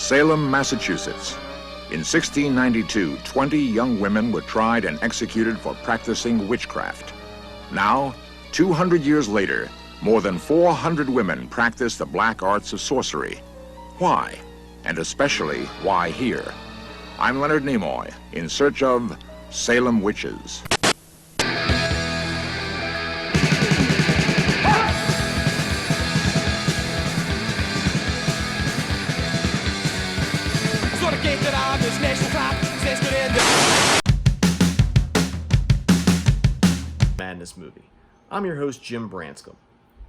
Salem, Massachusetts. In 1692, 20 young women were tried and executed for practicing witchcraft. Now, 200 years later, more than 400 women practice the black arts of sorcery. Why? And especially, why here? I'm Leonard Nimoy, in search of Salem witches. Madness Movie. I'm your host, Jim Branscombe.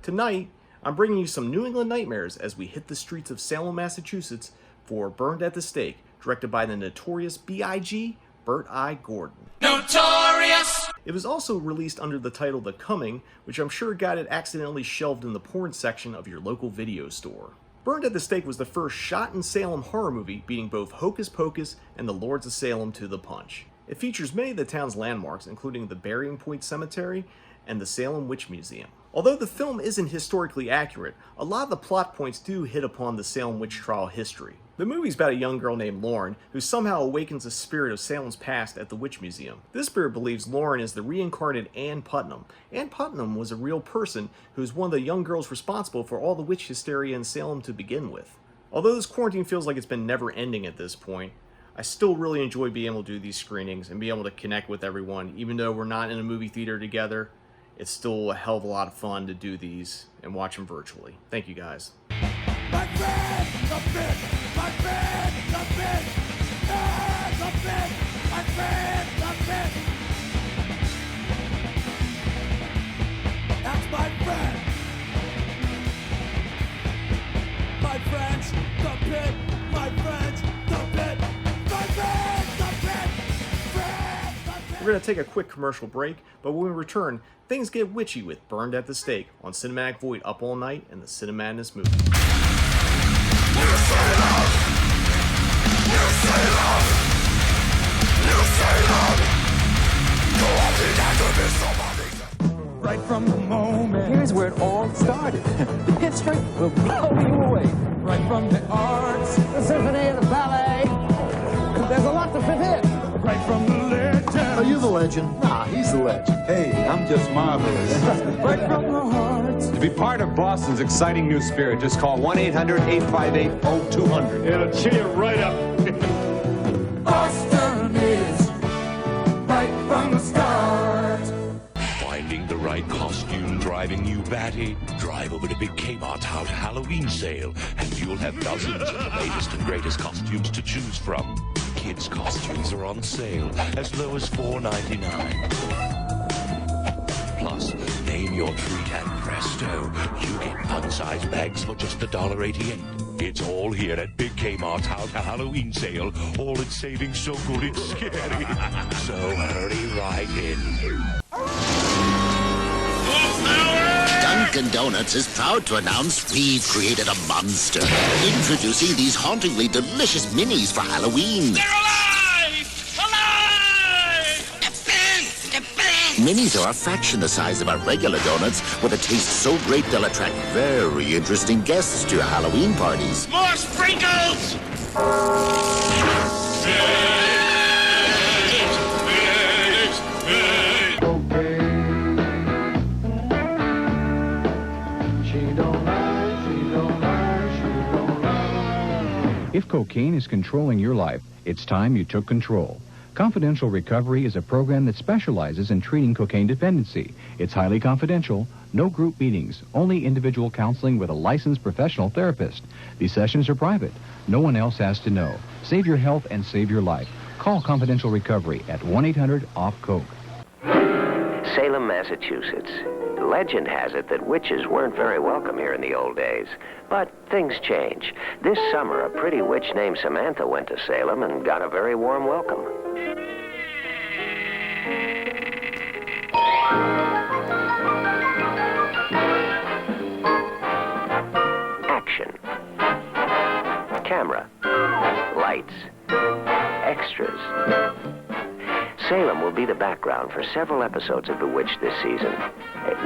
Tonight, I'm bringing you some New England nightmares as we hit the streets of Salem, Massachusetts for Burned at the Stake, directed by the notorious B.I.G. Bert I. Gordon. Notorious! It was also released under the title The Coming, which I'm sure got it accidentally shelved in the porn section of your local video store. Burned at the Stake was the first shot-in-Salem horror movie, beating both Hocus Pocus and The Lords of Salem to the punch. It features many of the town's landmarks, including the Burying Point Cemetery and the Salem Witch Museum. Although the film isn't historically accurate, a lot of the plot points do hit upon the Salem witch trial history. The movie's about a young girl named Lauren, who somehow awakens a spirit of Salem's past at the Witch Museum. This spirit believes Lauren is the reincarnated Ann Putnam. Ann Putnam was a real person who is one of the young girls responsible for all the witch hysteria in Salem to begin with. Although this quarantine feels like it's been never ending at this point, I still really enjoy being able to do these screenings and be able to connect with everyone. Even though we're not in a movie theater together, it's still a hell of a lot of fun to do these and watch them virtually. Thank you guys. My friend, the pit! My friend, the pit! Ah, the pit! My friend, the pit! That's my friend! My friends, the pit! My friends, the pit! My friend, the pit! Friend, the pit! We're going to take a quick commercial break, but when we return, things get witchy with Burned at the Stake on Cinematic Void Up All Night and the Cinemadness Movie. Right from the moment. Here's where it all started. The history will blow you away. Right from the arts. The symphony and the ballet. There's a lot to fit in. Right from the legend. Are you the legend? Nah, he's the legend. Hey, I'm just marvelous. Right from the heart. To be part of Boston's exciting new spirit, just call 1-800-858-0200. It'll cheer you right up. Boston is right from the start. Finding the right costume, driving you batty. Drive over to Big Kmart's Halloween sale, and you'll have dozens of the latest and greatest costumes to choose from. Kids' costumes are on sale, as low as $4.99. Plus, name your treat and presto, you get fun-sized bags for just $1.88. It's all here at Big Kmart's Halloween sale. All its savings so good it's scary. So hurry right in. Dunkin' Donuts is proud to announce we've created a monster. Introducing these hauntingly delicious minis for Halloween. They're alive! Alive! Minis are a fraction the size of our regular donuts, with a taste so great they'll attract very interesting guests to your Halloween parties. More sprinkles! If cocaine is controlling your life, it's time you took control. Confidential Recovery is a program that specializes in treating cocaine dependency. It's highly confidential, no group meetings, only individual counseling with a licensed professional therapist. These sessions are private. No one else has to know. Save your health and save your life. Call Confidential Recovery at 1-800-OFF-COKE. Salem, Massachusetts. Legend has it that witches weren't very welcome here in the old days. But things change. This summer, a pretty witch named Samantha went to Salem and got a very warm welcome. Action. Camera. Lights. Extras. Salem will be the background for several episodes of Bewitched this season.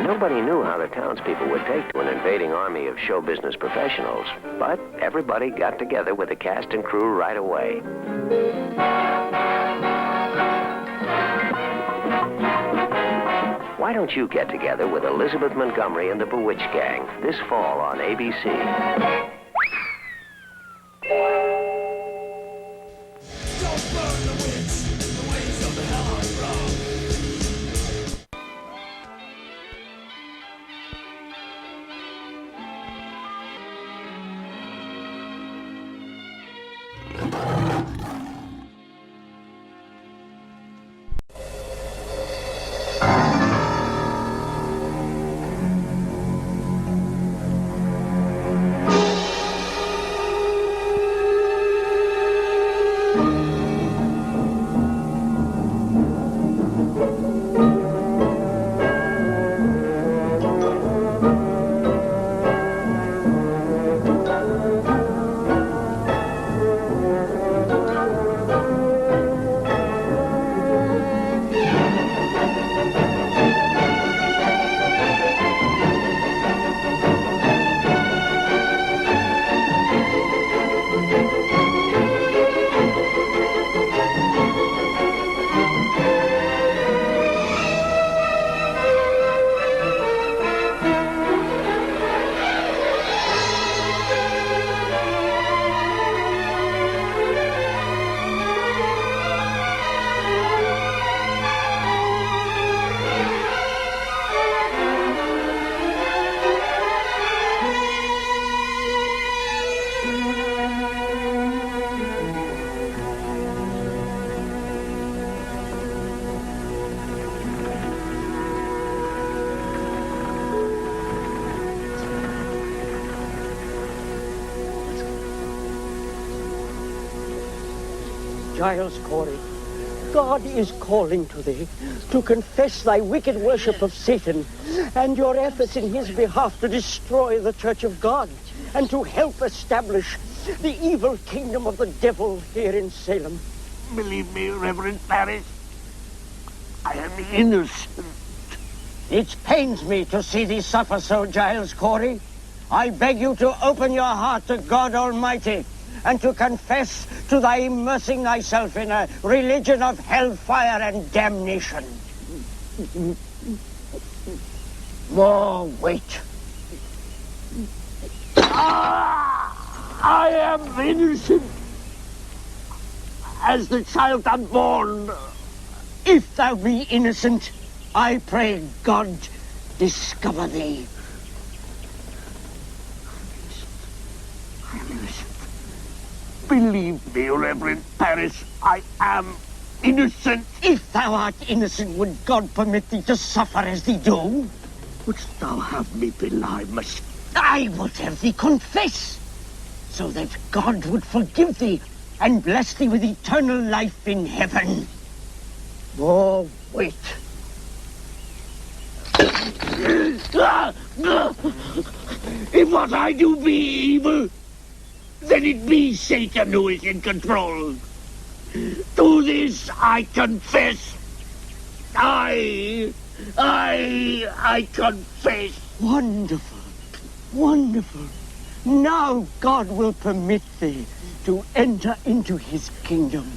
Nobody knew how the townspeople would take to an invading army of show business professionals, but everybody got together with the cast and crew right away. Why don't you get together with Elizabeth Montgomery and the Bewitched Gang this fall on ABC? Don't burn the witch. The ways of hell are wrong. Giles Corey, God is calling to thee to confess thy wicked worship of Satan and your efforts in his behalf to destroy the Church of God and to help establish the evil kingdom of the devil here in Salem. Believe me, Reverend Paris, I am innocent. It pains me to see thee suffer so, Giles Corey. I beg you to open your heart to God Almighty and to confess to thy immersing thyself in a religion of hellfire and damnation. More wait. I am innocent as the child unborn. If thou be innocent, I pray God discover thee. I am innocent. Believe me, Reverend Paris, I am innocent. If thou art innocent, would God permit thee to suffer as thee do? Wouldst thou have me belie myself? I would have thee confess, so that God would forgive thee and bless thee with eternal life in heaven. Oh, wait. If what I do be evil, then it be Satan who is in control. To this I confess. I confess. Wonderful, wonderful. Now God will permit thee to enter into his kingdom.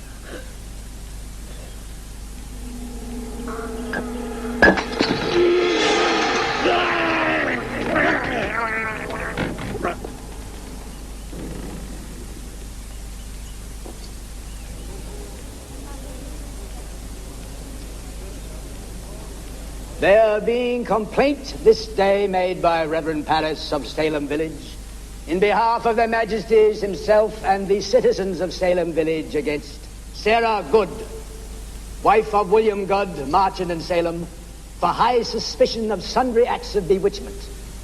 There being complaint this day made by Reverend Paris of Salem Village in behalf of their Majesties himself and the citizens of Salem Village against Sarah Good, wife of William Good, merchant in Salem, for high suspicion of sundry acts of bewitchment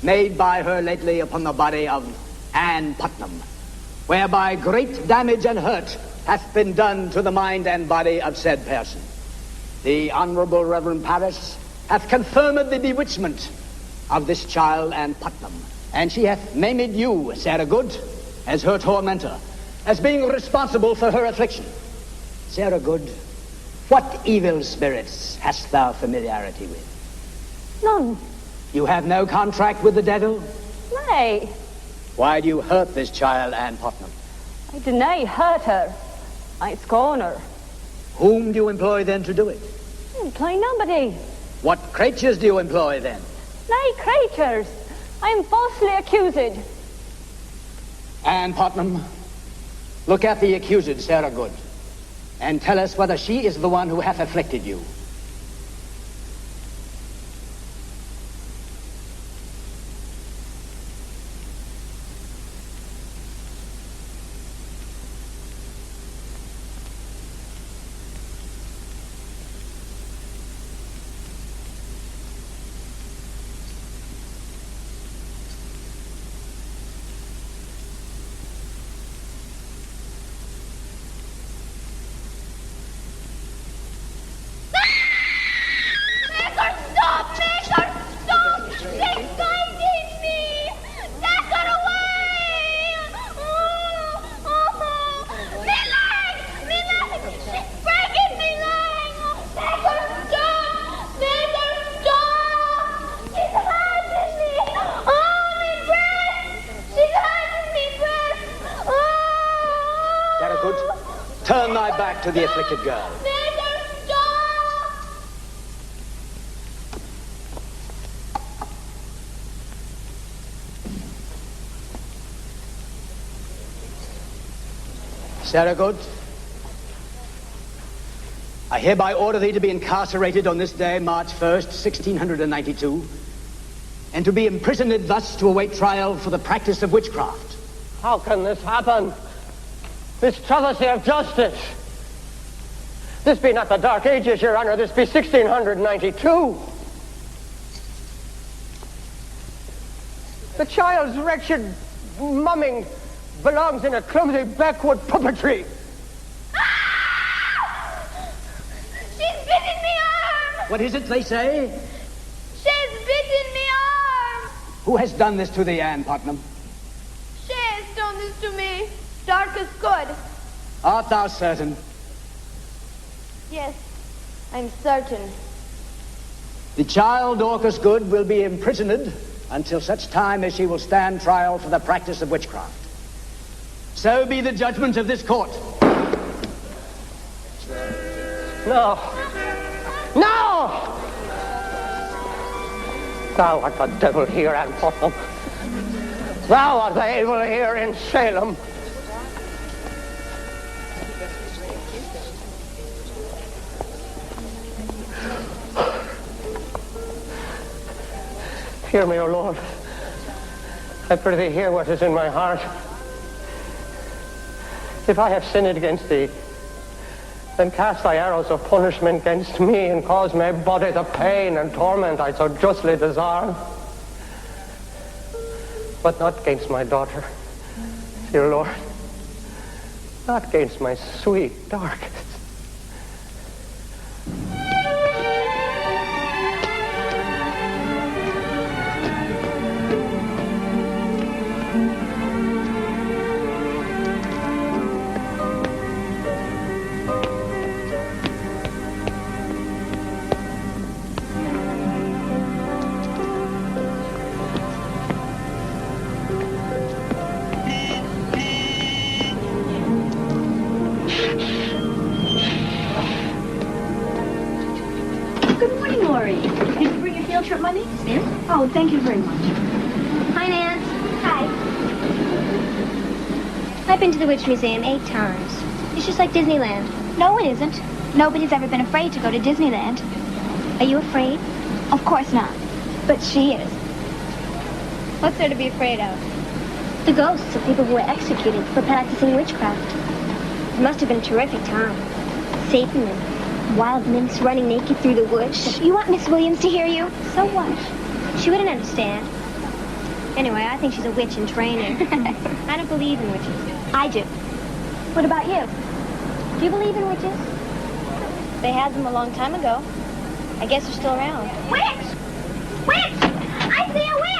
made by her lately upon the body of Ann Putnam, whereby great damage and hurt hath been done to the mind and body of said person. The Honorable Reverend Paris hath confirmed the bewitchment of this child Ann Putnam, and she hath named you, Sarah Good, as her tormentor, as being responsible for her affliction. Sarah Good, What evil spirits hast thou familiarity with? None. You have no contract with the devil? Nay. Why do you hurt this child, Ann Putnam? I deny hurt her. I scorn her. Whom do you employ then to do it? I employ nobody. What creatures do you employ then? Nay, creatures. I am falsely accused. Ann Putnam, look at the accused, Sarah Good, and tell us whether she is the one who hath afflicted you. Turn thy back to the afflicted girl. Sarah Good, I hereby order thee to be incarcerated on this day, March 1st, 1692, and to be imprisoned thus to await trial for the practice of witchcraft. How can this happen? This travesty of justice. This be not the Dark Ages, Your Honor. This be 1692. The child's wretched mumming belongs in a clumsy backwood puppetry. She's bitten me arm! What is it they say? She's bitten me arm! Who has done this to thee, Ann Putnam? She has done this to me. Dorcas Good. Art thou certain? Yes, I'm certain. The child, Dorcas Good, will be imprisoned until such time as she will stand trial for the practice of witchcraft. So be the judgment of this court. No. No! Thou art the devil here, Ann Putnam. Thou art the evil here in Salem. Hear me, O Lord. I pray thee, hear what is in my heart. If I have sinned against thee, then cast thy arrows of punishment against me and cause my body the pain and torment I so justly deserve. But not against my daughter, dear Lord. Not against my sweet Dorcas. Oh, thank you very much. Hi, Nance. Hi. I've been to the Witch Museum 8 times. It's just like Disneyland. No, it isn't. Nobody's ever been afraid to go to Disneyland. Are you afraid? Of course not. But she is. What's there to be afraid of? The ghosts of people who were executed for practicing witchcraft. It must have been a terrific time. Satan and wild nymphs running naked through the woods. You want Miss Williams to hear you? So what? She wouldn't understand. Anyway, I think she's a witch in training. I don't believe in witches. I do. What about you? Do you believe in witches? They had them a long time ago. I guess they're still around. Witch! Witch! I see a witch!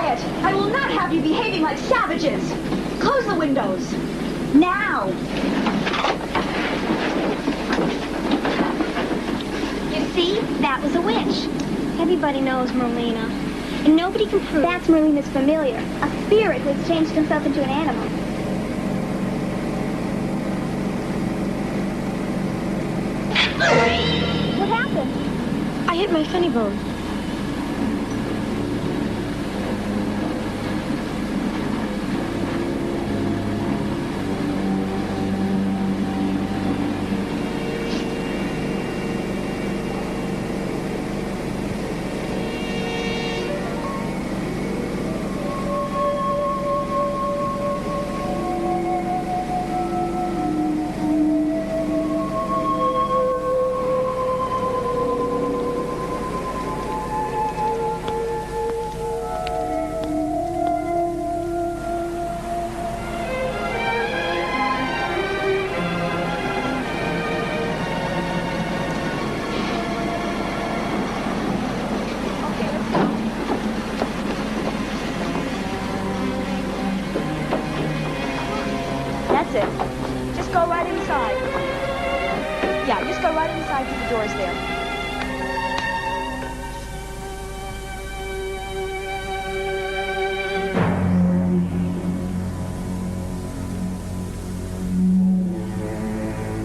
quiet. I will not have you behaving like savages. Close the windows. Now. You see? That was a witch. Everybody knows Merlina. And nobody can prove... That's Merlina's familiar. A spirit who has changed himself into an animal. What happened? I hit my funny bone.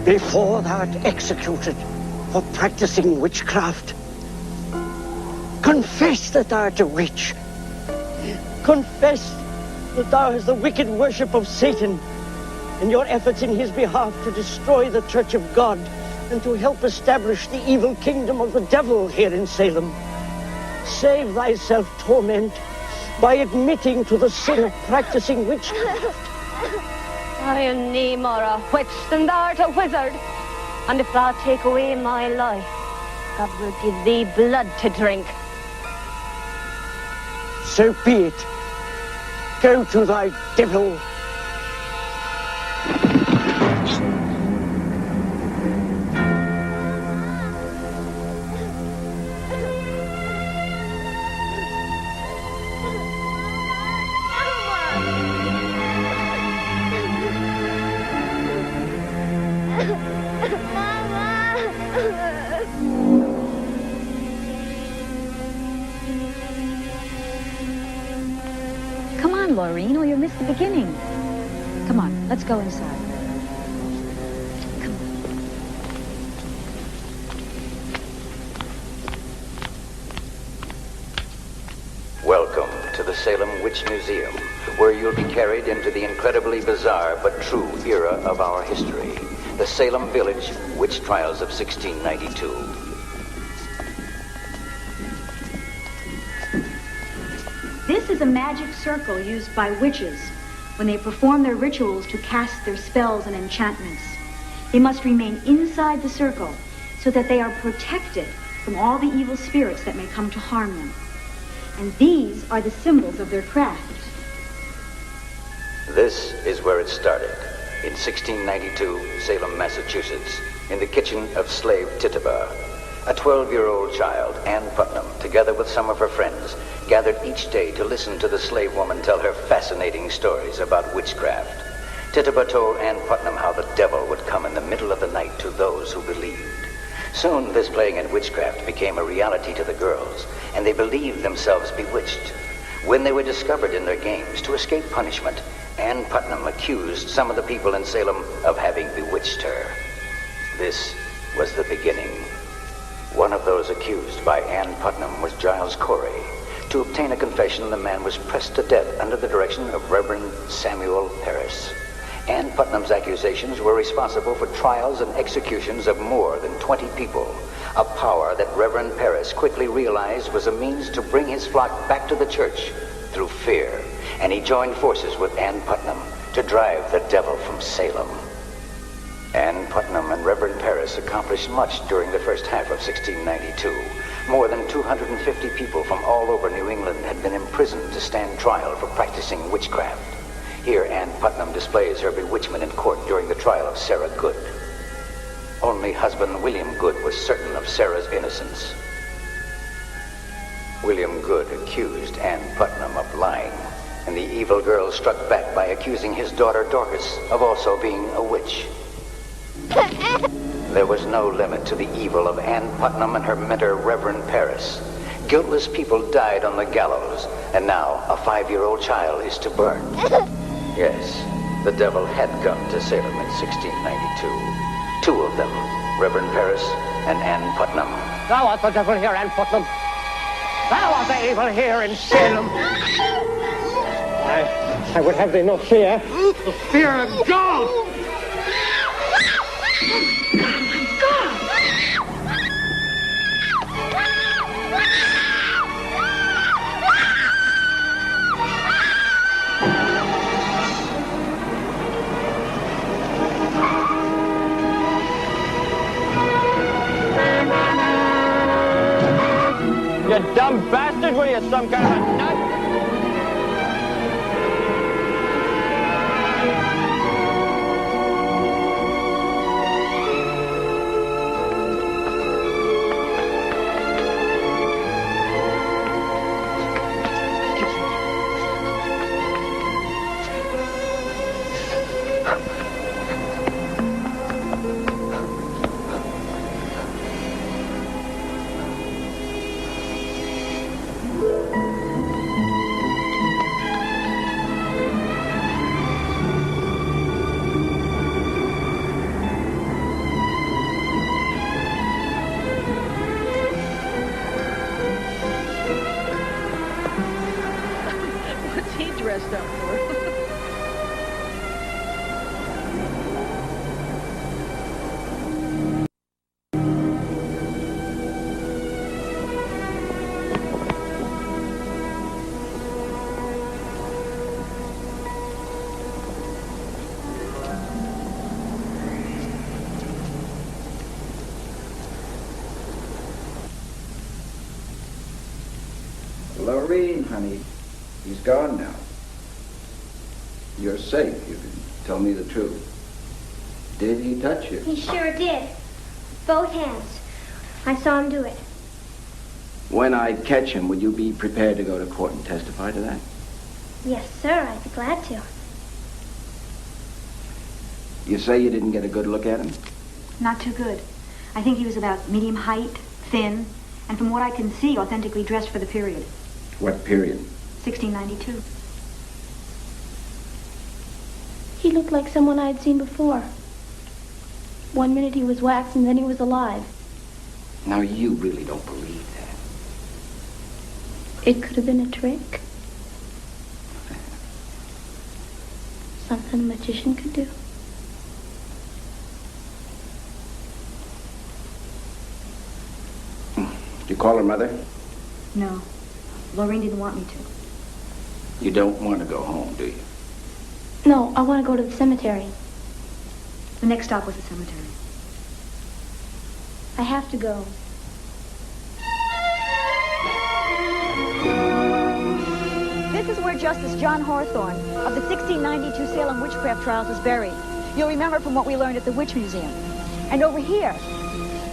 Before thou art executed for practicing witchcraft, confess that thou art a witch. Confess that thou hast the wicked worship of Satan and your efforts in his behalf to destroy the Church of God and to help establish the evil kingdom of the devil here in Salem. Save thyself torment by admitting to the sin of practicing witchcraft. I am nae more a witch than thou art a wizard. And if thou take away my life, God will give thee blood to drink. So be it. Go to thy devil. Maureen, or you'll miss the beginning. Come on, let's go inside. Come on. Welcome to the Salem Witch Museum, where you'll be carried into the incredibly bizarre but true era of our history, the Salem Village Witch Trials of 1692. This is a magic circle used by witches when they perform their rituals to cast their spells and enchantments. They must remain inside the circle so that they are protected from all the evil spirits that may come to harm them. And these are the symbols of their craft. This is where it started, in 1692, Salem, Massachusetts, in the kitchen of slave Tituba. A 12-year-old child, Ann Putnam, together with some of her friends, gathered each day to listen to the slave woman tell her fascinating stories about witchcraft. Tituba told Ann Putnam how the devil would come in the middle of the night to those who believed. Soon, this playing in witchcraft became a reality to the girls, and they believed themselves bewitched. When they were discovered in their games to escape punishment, Ann Putnam accused some of the people in Salem of having bewitched her. This was the beginning. One of those accused by Ann Putnam was Giles Corey. To obtain a confession, the man was pressed to death under the direction of Reverend Samuel Parris. Ann Putnam's accusations were responsible for trials and executions of more than 20 people, a power that Reverend Parris quickly realized was a means to bring his flock back to the church through fear, and he joined forces with Ann Putnam to drive the devil from Salem. Ann Putnam and Reverend Parris accomplished much during the first half of 1692. More than 250 people from all over New England had been imprisoned to stand trial for practicing witchcraft. Here, Ann Putnam displays her bewitchment in court during the trial of Sarah Good. Only husband William Good was certain of Sarah's innocence. William Good accused Ann Putnam of lying, and the evil girl struck back by accusing his daughter Dorcas of also being a witch. There was no limit to the evil of Ann Putnam and her mentor, Reverend Paris. Guiltless people died on the gallows, and now a 5-year-old child is to burn. Yes, the devil had come to Salem in 1692. 2 of them, Reverend Paris and Ann Putnam. Thou art the devil here, Ann Putnam. Thou art the evil here in Salem. I would have thee no fear. The fear of God! You dumb bastard, what are you, some kind of a nut? Lorraine, honey, he's gone now. You're safe. You can tell me the truth. Did he touch you? He sure did. Both hands. I saw him do it. When I catch him, will you be prepared to go to court and testify to that? Yes, sir. I'd be glad to. You say you didn't get a good look at him? Not too good. I think he was about medium height, thin, and from what I can see, authentically dressed for the period. What period? 1692. He looked like someone I had seen before. One minute he was wax and then he was alive. Now, you really don't believe that. It could have been a trick. Something a magician could do. Did you call her mother? No. Lorraine didn't want me to. You don't want to go home, do you? No, I want to go to the cemetery. The next stop was the cemetery. I have to go. This is where Justice John Hawthorne of the 1692 Salem witchcraft trials was buried. You'll remember from what we learned at the Witch Museum. And over here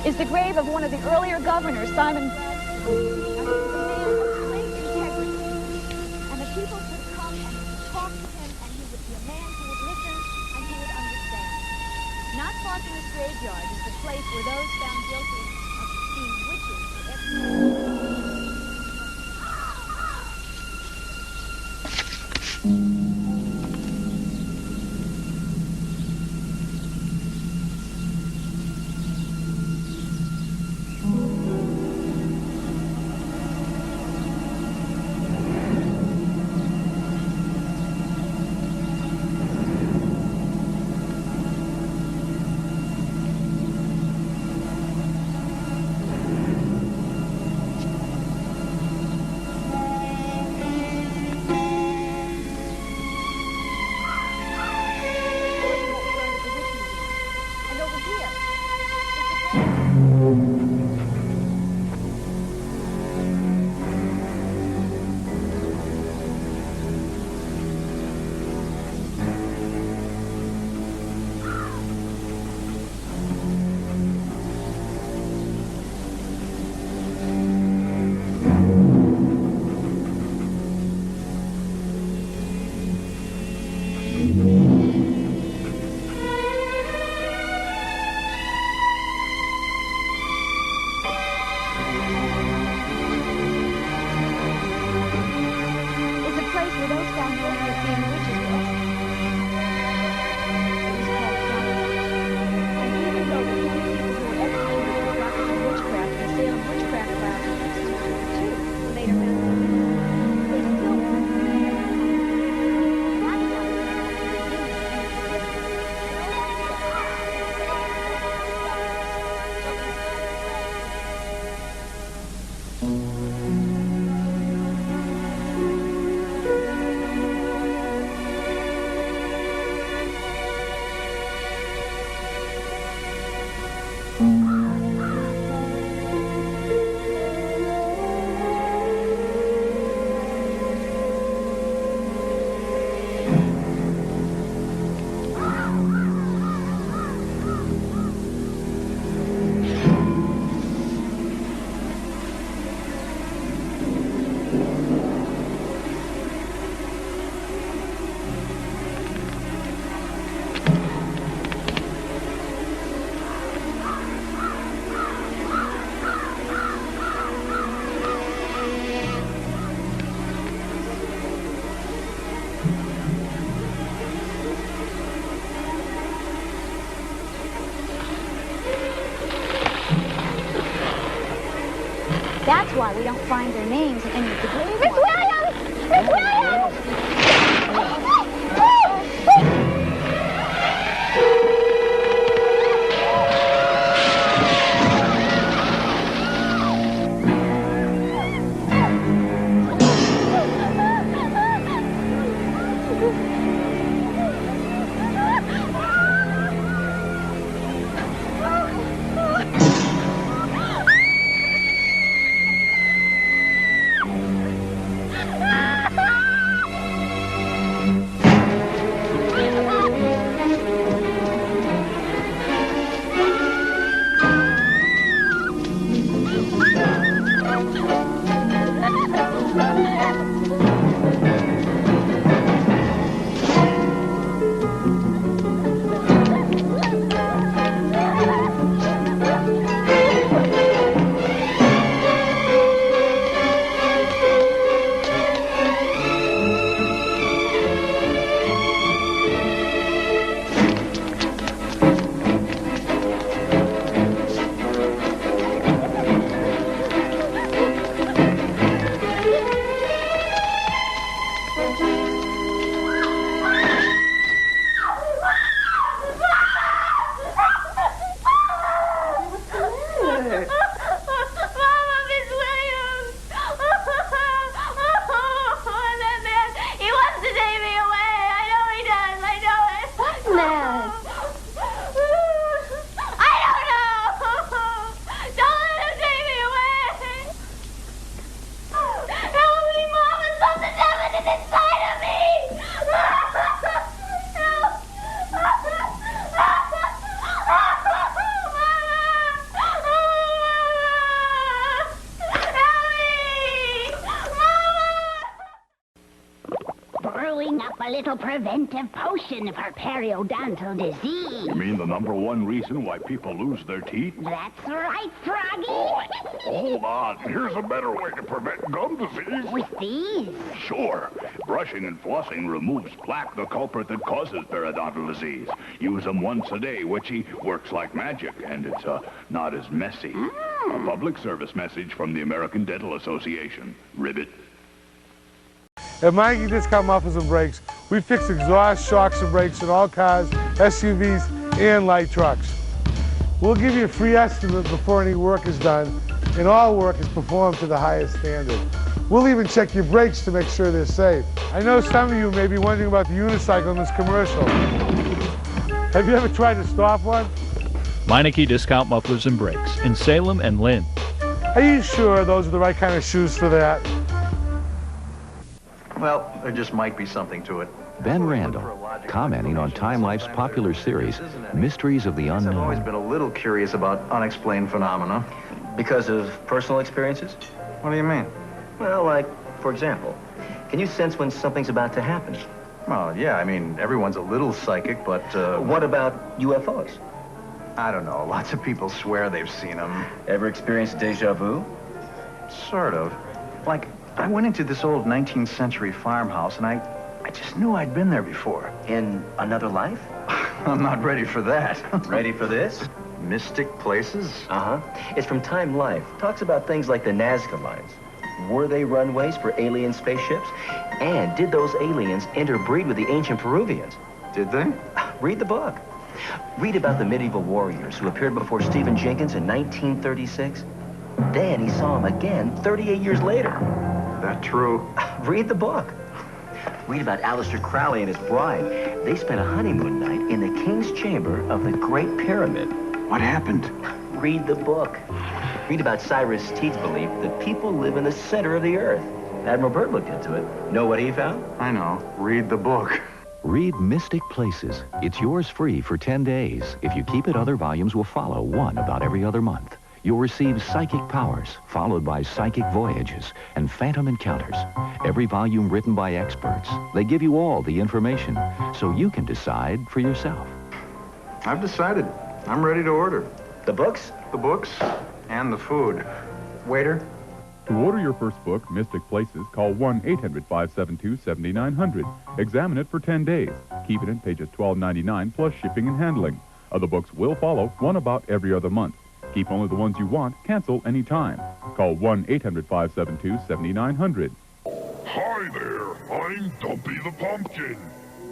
is the grave of one of the earlier governors, Simon. And the people could come and talk to him, and he would be a man who would listen and who would understand. Not far from this graveyard is the place where those found guilty of being witches. why we don't find their names in any of the grave Miss Williams! Miss Williams! Preventive potion for periodontal disease. You mean the #1 reason why people lose their teeth? That's right, Froggy. Oh, hold on. Here's a better way to prevent gum disease. With these? Sure. Brushing and flossing removes plaque, the culprit that causes periodontal disease. Use them once a day, Witchy. Works like magic, and it's not as messy. A public service message from the American Dental Association. Ribbit. At Mikey Discount Mufflers and Brakes, we fix exhaust, shocks, and brakes in all cars, SUVs, and light trucks. We'll give you a free estimate before any work is done, and all work is performed to the highest standard. We'll even check your brakes to make sure they're safe. I know some of you may be wondering about the unicycle in this commercial. Have you ever tried to stop one? Meineke Discount Mufflers and Brakes in Salem and Lynn. Are you sure those are the right kind of shoes for that? Well, there just might be something to it. Ben Randall, commenting on Time Life's popular series, Mysteries of the Unknown. I've always been a little curious about unexplained phenomena. Because of personal experiences? What do you mean? Well, like, for example, can you sense when something's about to happen? Well, yeah, I mean, everyone's a little psychic, but, What about UFOs? I don't know. Lots of people swear they've seen them. Ever experienced deja vu? Sort of. Like, I went into this old 19th century farmhouse, and I just knew I'd been there before. In another life? I'm not ready for that. Ready for this? Mystic places? Uh-huh. It's from Time Life. Talks about things like the Nazca lines. Were they runways for alien spaceships? And did those aliens interbreed with the ancient Peruvians? Did they? Read the book. Read about the medieval warriors who appeared before Stephen Jenkins in 1936. Then he saw him again 38 years later. That true? Read the book. Read about Aleister Crowley and his bride. They spent a honeymoon night in the king's chamber of the Great Pyramid. What happened? Read the book. Read about Cyrus Teed's belief that people live in the center of the earth. Admiral Byrd looked into it. Know what he found? I know. Read the book. Read Mystic Places. It's yours free for 10 days. If you keep it, other volumes will follow, one about every other month. You'll receive psychic powers, followed by psychic voyages and phantom encounters. Every volume written by experts. They give you all the information, so you can decide for yourself. I've decided. I'm ready to order. The books? The books and the food. Waiter? To order your first book, Mystic Places, call 1-800-572-7900. Examine it for 10 days. Keep it in pages $12.99 plus shipping and handling. Other books will follow, one about every other month. Keep only the ones you want. Cancel anytime. Call 1-800-572-7900. Hi there, I'm Dumpy the Pumpkin.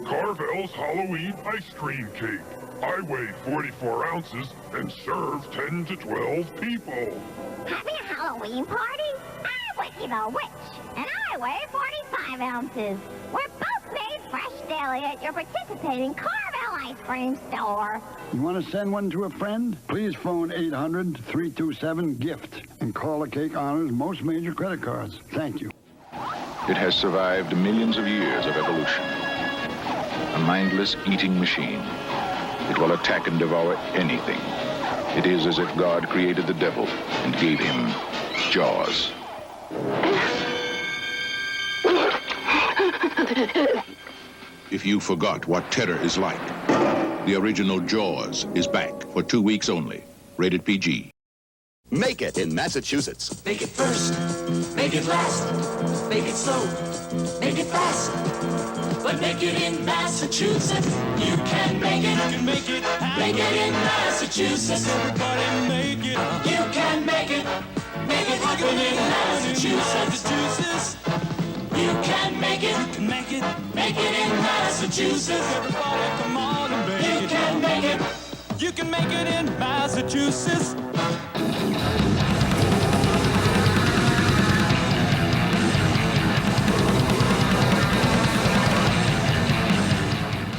Carvel's Halloween ice cream cake. I weigh 44 ounces and serve 10 to 12 people. Having a Halloween party? I'm Wiki the Witch, and I weigh 45 ounces. We're both made fresh daily at your participating Carvel ice cream store. You want to send one to a friend? Please phone 800-327-GIFT and call the Cake Honors most major credit cards. Thank you. It has survived millions of years of evolution. A mindless eating machine. It will attack and devour anything. It is as if God created the devil and gave him jaws. If you forgot what terror is like, the original Jaws is back for 2 weeks only. Rated PG. Make it in Massachusetts. Make it first, make it last, make it slow, make it fast. But make it in Massachusetts. You can make it. You can make it. Make it in Massachusetts. Everybody make it. You can make it. Make it happen in Massachusetts. You can make it. You can make it. Make it in Massachusetts. Everybody come on and make it. You can make it. You can make it in Massachusetts.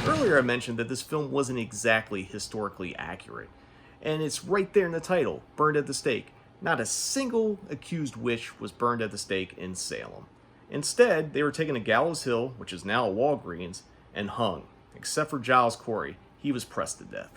Earlier I mentioned that this film wasn't exactly historically accurate, and it's right there in the title, Burned at the Stake. Not a single accused witch was burned at the stake in Salem. Instead, they were taken to Gallows Hill, which is now a Walgreens, and hung. Except for Giles Corey, he was pressed to death.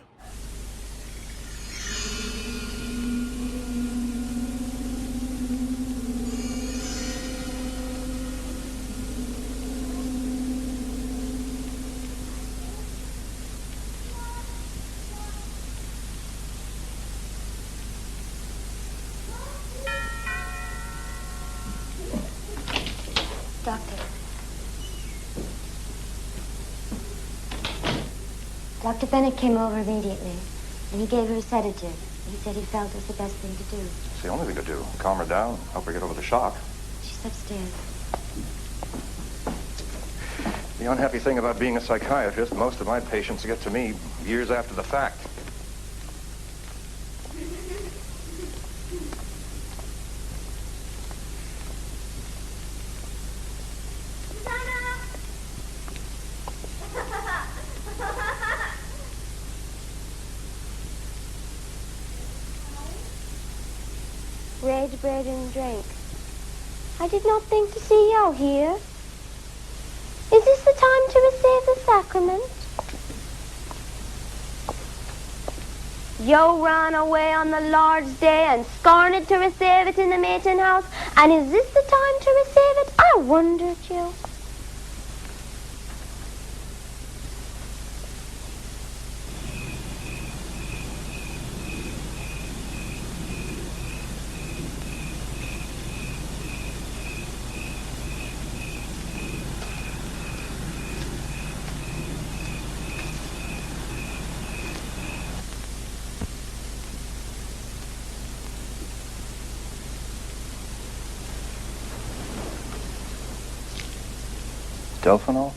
Dr. Bennett came over immediately, and he gave her a sedative. He said he felt it was the best thing to do. It's the only thing to do. Calm her down, help her get over the shock. She's upstairs. The unhappy thing about being a psychiatrist, most of my patients get to me years after the fact. Rage, bread, and drink. I did not think to see you here. Is this the time to receive the sacrament? Yo ran away on the Lord's Day and scorned to receive it in the meeting house, and is this the time to receive it? I wondered you. Delphinol?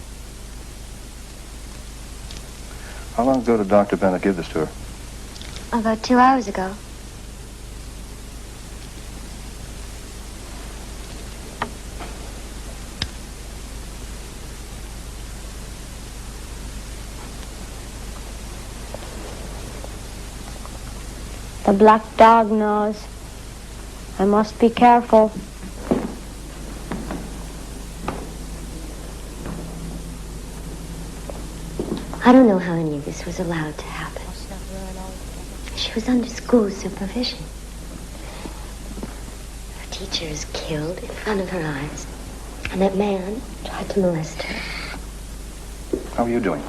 How long ago did Dr. Bennett give this to her? About 2 hours ago. The black dog knows. I must be careful. I don't know how any of this was allowed to happen. She was under school supervision. Her teacher is killed in front of her eyes, and that man tried to molest her. How are you doing?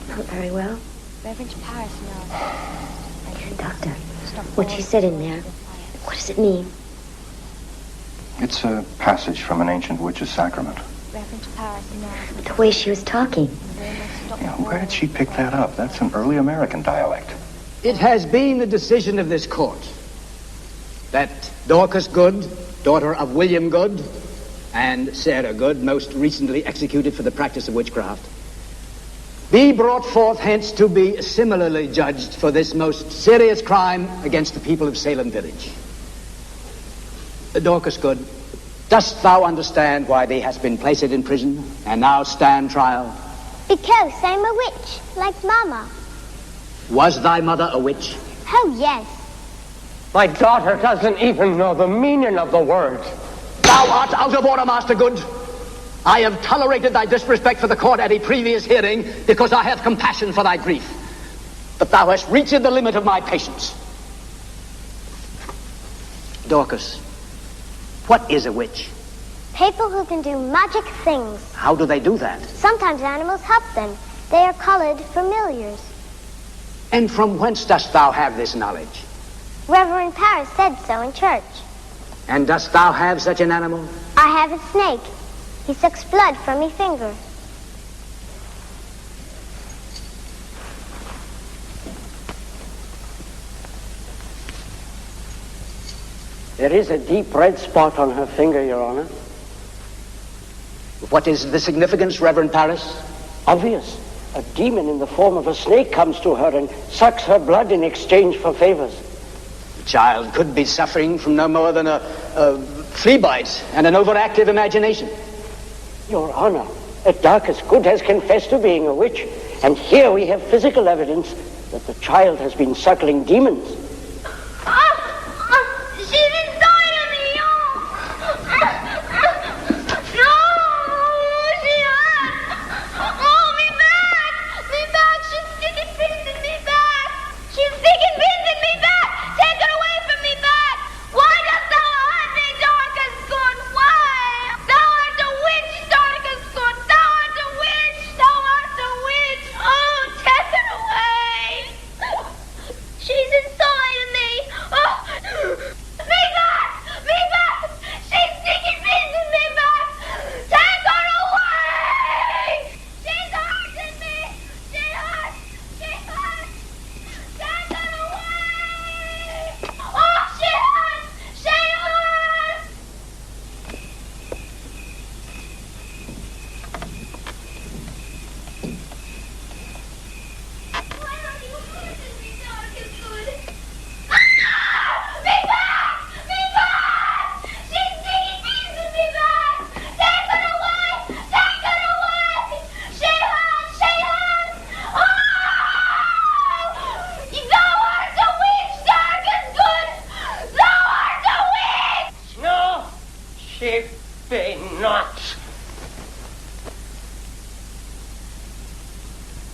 Not very well. Reverend Paris knows. Doctor, what you said in there, what does it mean? It's a passage from an ancient witch's sacrament. Reverend Paris knows. The way she was talking. Yeah, where did she pick that up? That's an early American dialect. It has been the decision of this court that Dorcas Good, daughter of William Good, and Sarah Good, most recently executed for the practice of witchcraft, be brought forth hence to be similarly judged for this most serious crime against the people of Salem Village. Dorcas Good, dost thou understand why thee hast been placed in prison and now stand trial? Because I'm a witch, like Mama. Was thy mother a witch? Oh, yes. My daughter doesn't even know the meaning of the word. Thou art out of order, Master Good. I have tolerated thy disrespect for the court at a previous hearing because I have compassion for thy grief. But thou hast reached the limit of my patience. Dorcas, what is a witch? People who can do magic things. How do they do that? Sometimes animals help them. They are colored familiars. And from whence dost thou have this knowledge? Reverend Paris said so in church. And dost thou have such an animal? I have a snake. He sucks blood from me finger. There is a deep red spot on her finger, Your Honor. What is the significance, Reverend Paris? Obvious. A demon in the form of a snake comes to her and sucks her blood in exchange for favors. The child could be suffering from no more than a flea bite and an overactive imagination. Your Honor, Dorcas Good has confessed to being a witch, and here we have physical evidence that the child has been suckling demons. She's inside of me, No, she has. Oh, me back. She's sticking pins in me back. Take it away from me back. Why dost thou hurt me, Dorcas Good? Why? Thou art a witch, Dorcas Good. Thou art a witch. Oh, take it away. She's inside of me. Oh, me back. She's sticking pins in me back. Take her away. She's hurting me. She hurts. Take her away. Oh, she hurts. Why are you hurting me, Dorcas Good? Me back. She's sticking pins in me back. Take her away. She hurts. Oh! Thou art a witch, Dorcas Good. Thou art a witch. No, she be not.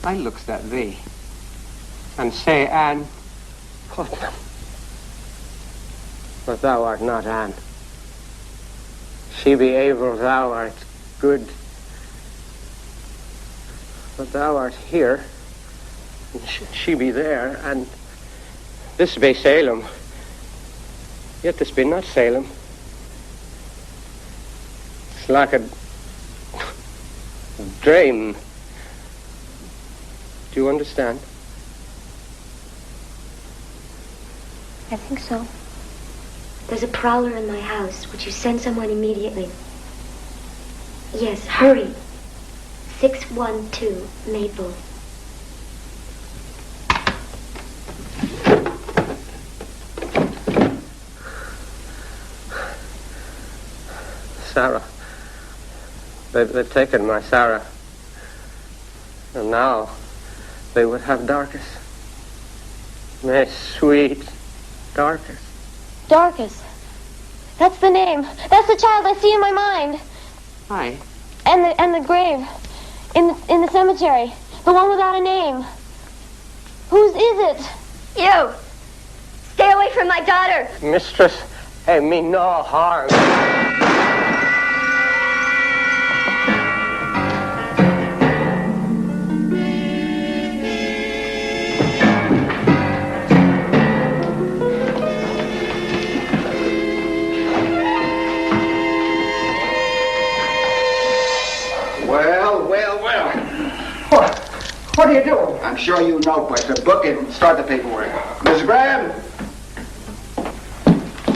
I looks at thee and say, Anne, Putnam. But thou art not Anne. She be able, thou art good. But thou art here, and she be there, and this be Salem. Yet this be not Salem. It's like a dream. Do you understand? I think so. There's a prowler in my house. Would you send someone immediately? Yes, hurry. 612 Maple. Sarah. They've taken my Sarah. And now they would have Dorcas. My sweet Dorcas. Dorcas. That's the name. That's the child I see in my mind. Aye. And the grave. In the cemetery. The one without a name. Whose is it? You! Stay away from my daughter! Mistress, I mean no harm. What are you doing? I'm sure you know, but the book and start the paperwork. Miss Graham,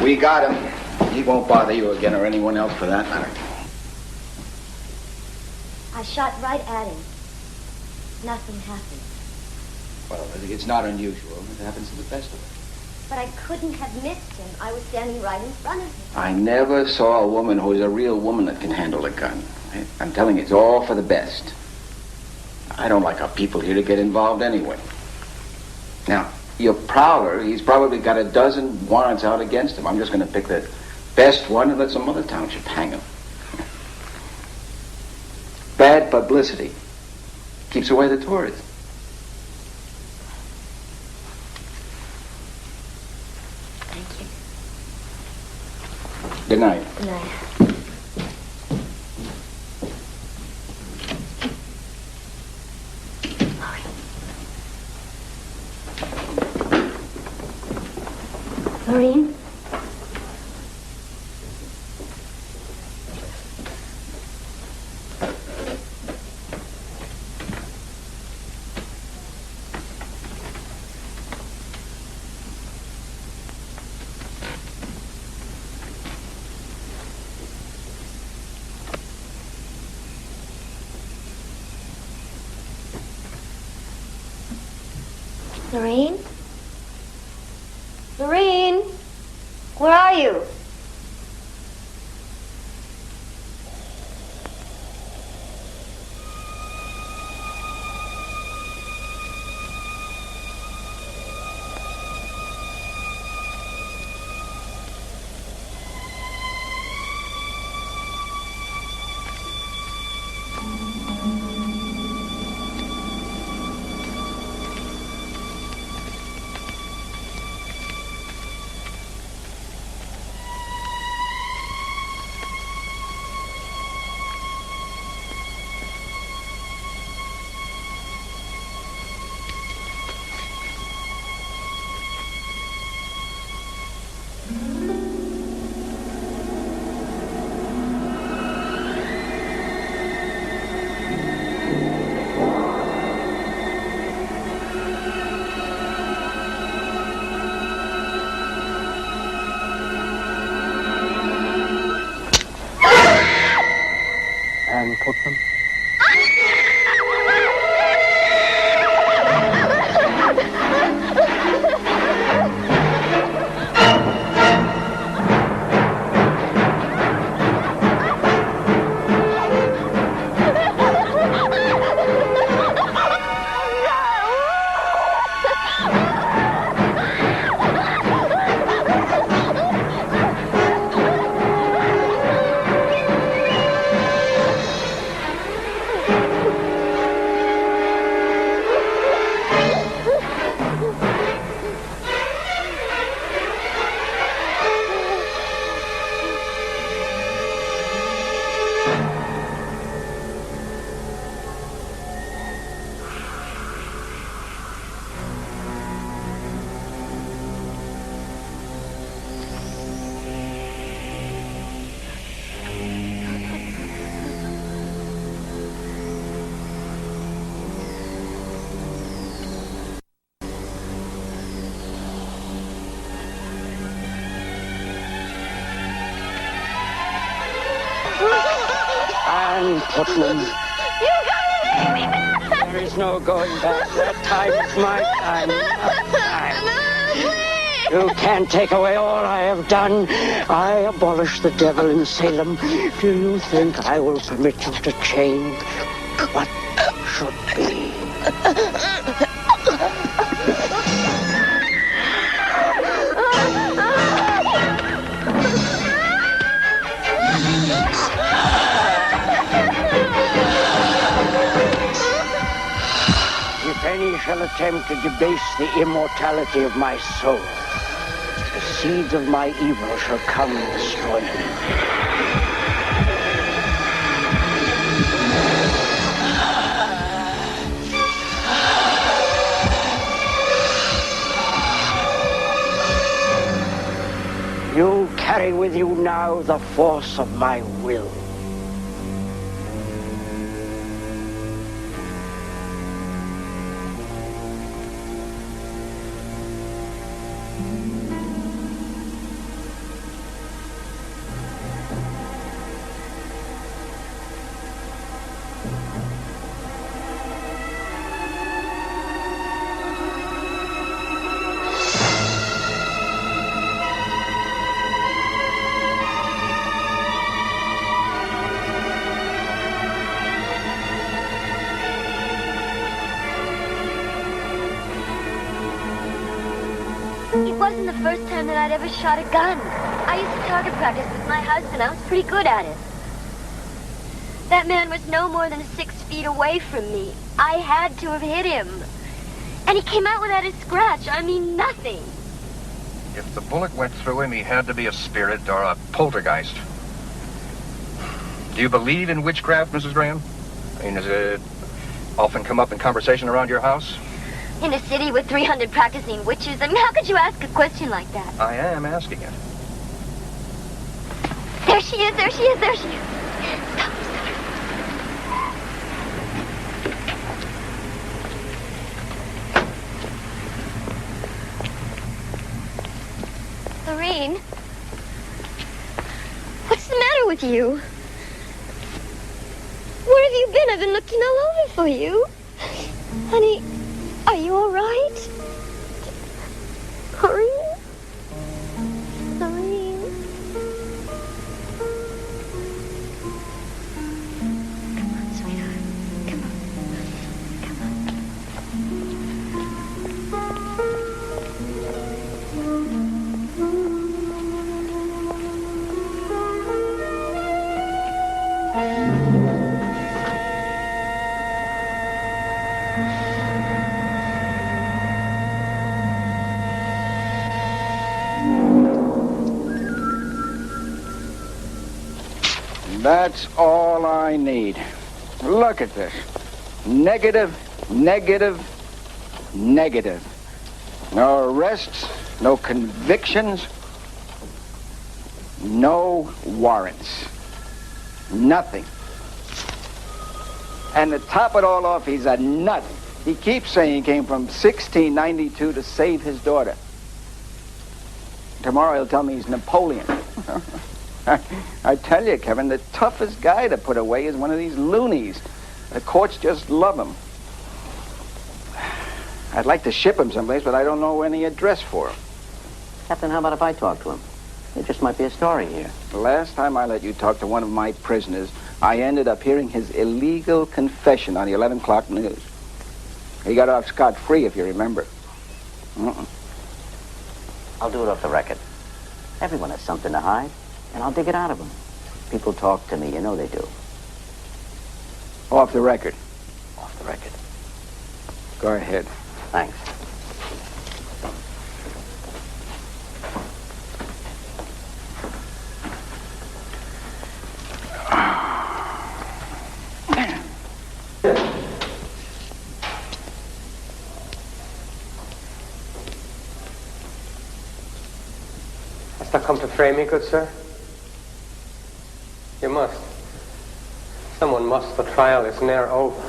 we We got him. He won't bother you again or anyone else for that matter. I shot right at him. Nothing happened. Well, it's not unusual. It happens to the best of us. But I couldn't have missed him. I was standing right in front of him. I never saw a woman who is a real woman that can handle a gun. I'm telling you, it's all for the best. I don't like our people here to get involved anyway. Now, your prowler, he's probably got a dozen warrants out against him. I'm just going to pick the best one and let some other township hang him. Bad publicity. Keeps away the tourists. Thank you. Good night. Good night. Lorraine? Lorraine? Lorraine? Where are you? Putnam? Putnam. You gotta take me back! There is no going back. That time is my time. You can't take away all I have done. I abolished the devil in Salem. Do you think I will permit you to change what should be? If any shall attempt to debase the immortality of my soul, the seeds of my evil shall come and destroy them. You carry with you now the force of my will. wasn't the first time that I'd ever shot a gun. I used to target practice with my husband. I was pretty good at it. That man was no more than 6 feet away from me. I had to have hit him. And he came out without a scratch. I mean, nothing. If the bullet went through him, he had to be a spirit or a poltergeist. Do you believe in witchcraft, Mrs. Graham? I mean, does it often come up in conversation around your house? In a city with 300 practicing witches? I mean, how could you ask a question like that? I am asking it. There she is, there she is, there she is. Stop. Lorene? What's the matter with you? Where have you been? I've been looking all over for you. Honey, are you all right? Lorene? Lorene? Come on, sweetheart. Come on. Come on. That's all I need. Look at this. Negative, negative, negative. No arrests, no convictions, no warrants. Nothing. And to top it all off, he's a nut. He keeps saying he came from 1692 to save his daughter. Tomorrow he'll tell me he's Napoleon. I tell you, Kevin, the toughest guy to put away is one of these loonies. The courts just love him. I'd like to ship him someplace, but I don't know any address for him. Captain, how about if I talk to him? There just might be a story here. The last time I let you talk to one of my prisoners, I ended up hearing his illegal confession on the 11 o'clock news. He got off scot-free, if you remember. I'll do it off the record. Everyone has something to hide, and I'll dig it out of them. People talk to me, you know they do. Off the record. Off the record. Go ahead. Thanks. Hast thou come to frame me, good sir? You must. Someone must. The trial is near over.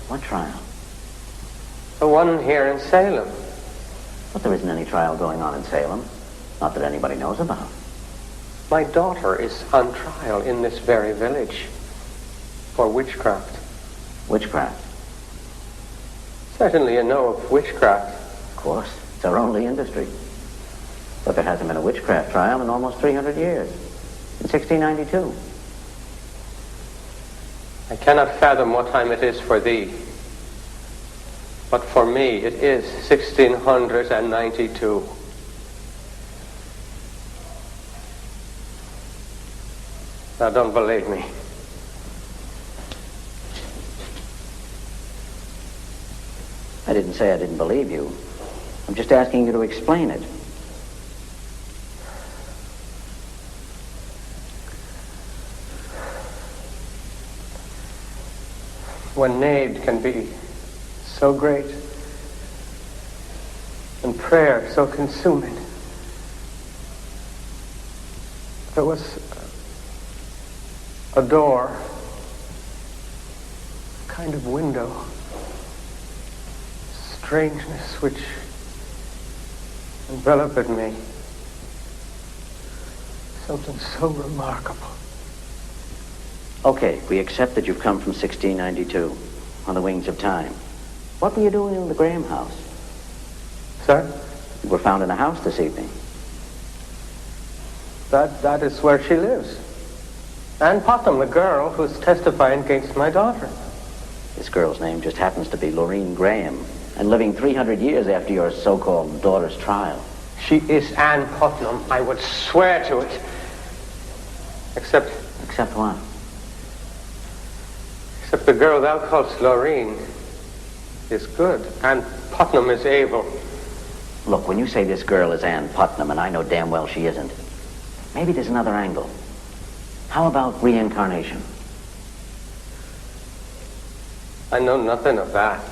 What trial? The one here in Salem. But there isn't any trial going on in Salem. Not that anybody knows about. My daughter is on trial in this very village for witchcraft. Witchcraft? Certainly you know of witchcraft. Of course. It's our only industry. But there hasn't been a witchcraft trial in almost 300 years. In 1692. I cannot fathom what time it is for thee. But for me, it is 1692. Now, don't believe me. I didn't say I didn't believe you. I'm just asking you to explain it. When need can be so great and prayer so consuming. There was a door, a kind of window, strangeness which enveloped me. Something so remarkable. Okay, we accept that you've come from 1692, on the wings of time. What were you doing in the Graham house? Sir? You were found in a house this evening. That is where she lives. Ann Potham, the girl who's testifying against my daughter. This girl's name just happens to be Lorene Graham, and living 300 years after your so-called daughter's trial. She is Ann Putnam. I would swear to it. Except... Except what? Except the girl thou callest Lorraine is good. Ann Putnam is evil. Look, when you say this girl is Ann Putnam, and I know damn well she isn't, maybe there's another angle. How about reincarnation? I know nothing of that.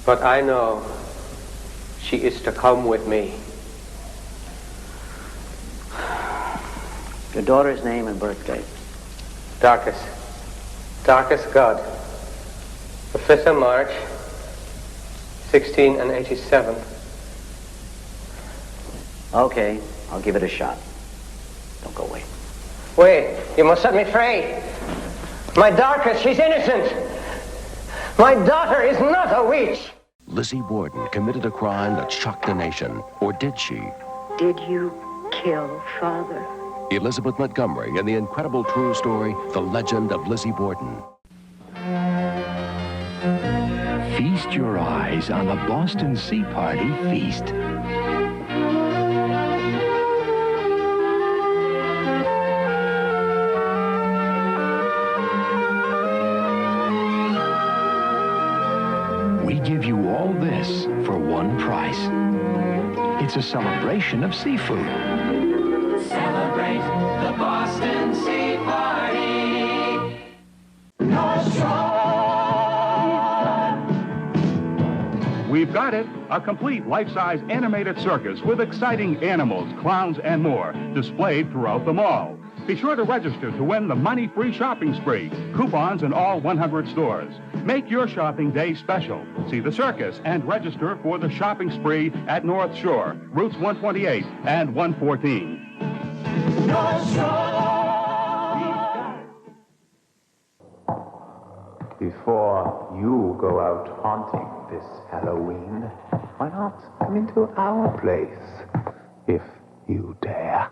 But I know she is to come with me. Your daughter's name and birth date? Dorcas Good. The 5th of March, 1687. Okay, I'll give it a shot. Don't go away. Wait, you must set me free. My Dorcas, she's innocent. My daughter is not a witch. Lizzie Borden committed a crime that shocked the nation. Or did she? Did you kill Father? Elizabeth Montgomery in the incredible true story, The Legend of Lizzie Borden. Feast your eyes on the Boston Sea Party Feast. We give you all this for one price. It's a celebration of seafood. Celebrate the Boston Sea Party. North Shore. We've got it, a complete life-size animated circus with exciting animals, clowns, and more displayed throughout the mall. Be sure to register to win the money-free shopping spree. Coupons in all 100 stores. Make your shopping day special. See the circus and register for the shopping spree at North Shore, routes 128 and 114. North Shore. Before you go out haunting this Halloween, why not come into our place, if you dare?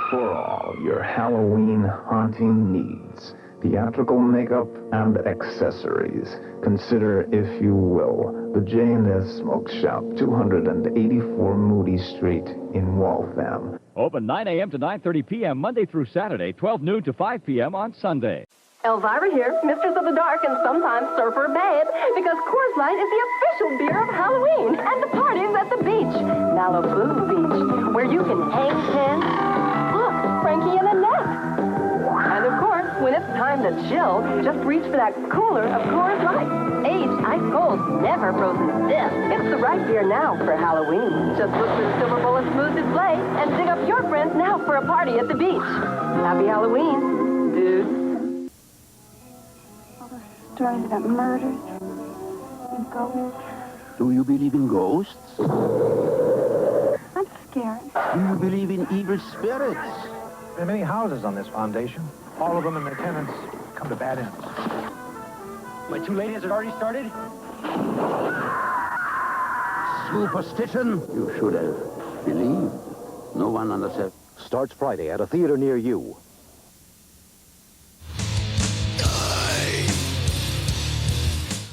For all your Halloween haunting needs, theatrical makeup and accessories, consider, if you will, the J&S Smoke Shop, 284 Moody Street in Waltham. Open 9 a.m. to 9:30 p.m. Monday through Saturday, 12 noon to 5 p.m. on Sunday. Elvira here, Mistress of the Dark and sometimes Surfer Babe, because Coors Light is the official beer of Halloween and the parties at the beach. Malibu Beach, where you can hang ten. Look, Frankie and Annette. And of course, when it's time to chill, just reach for that cooler of Coors Light. Aged ice cold, never frozen stiff. It's the right beer now for Halloween. Just look for the Silver Bullet Smooth display and dig up your friends now for a party at the beach. Happy Halloween, dudes. Stories about murders and ghosts. Do you believe in ghosts? I'm scared. Do you believe in evil spirits? There are many houses on this foundation. All of them and their tenants come to bad ends. My two ladies had already started? Superstition? You should have believed. No one understands. Starts Friday at a theater near you.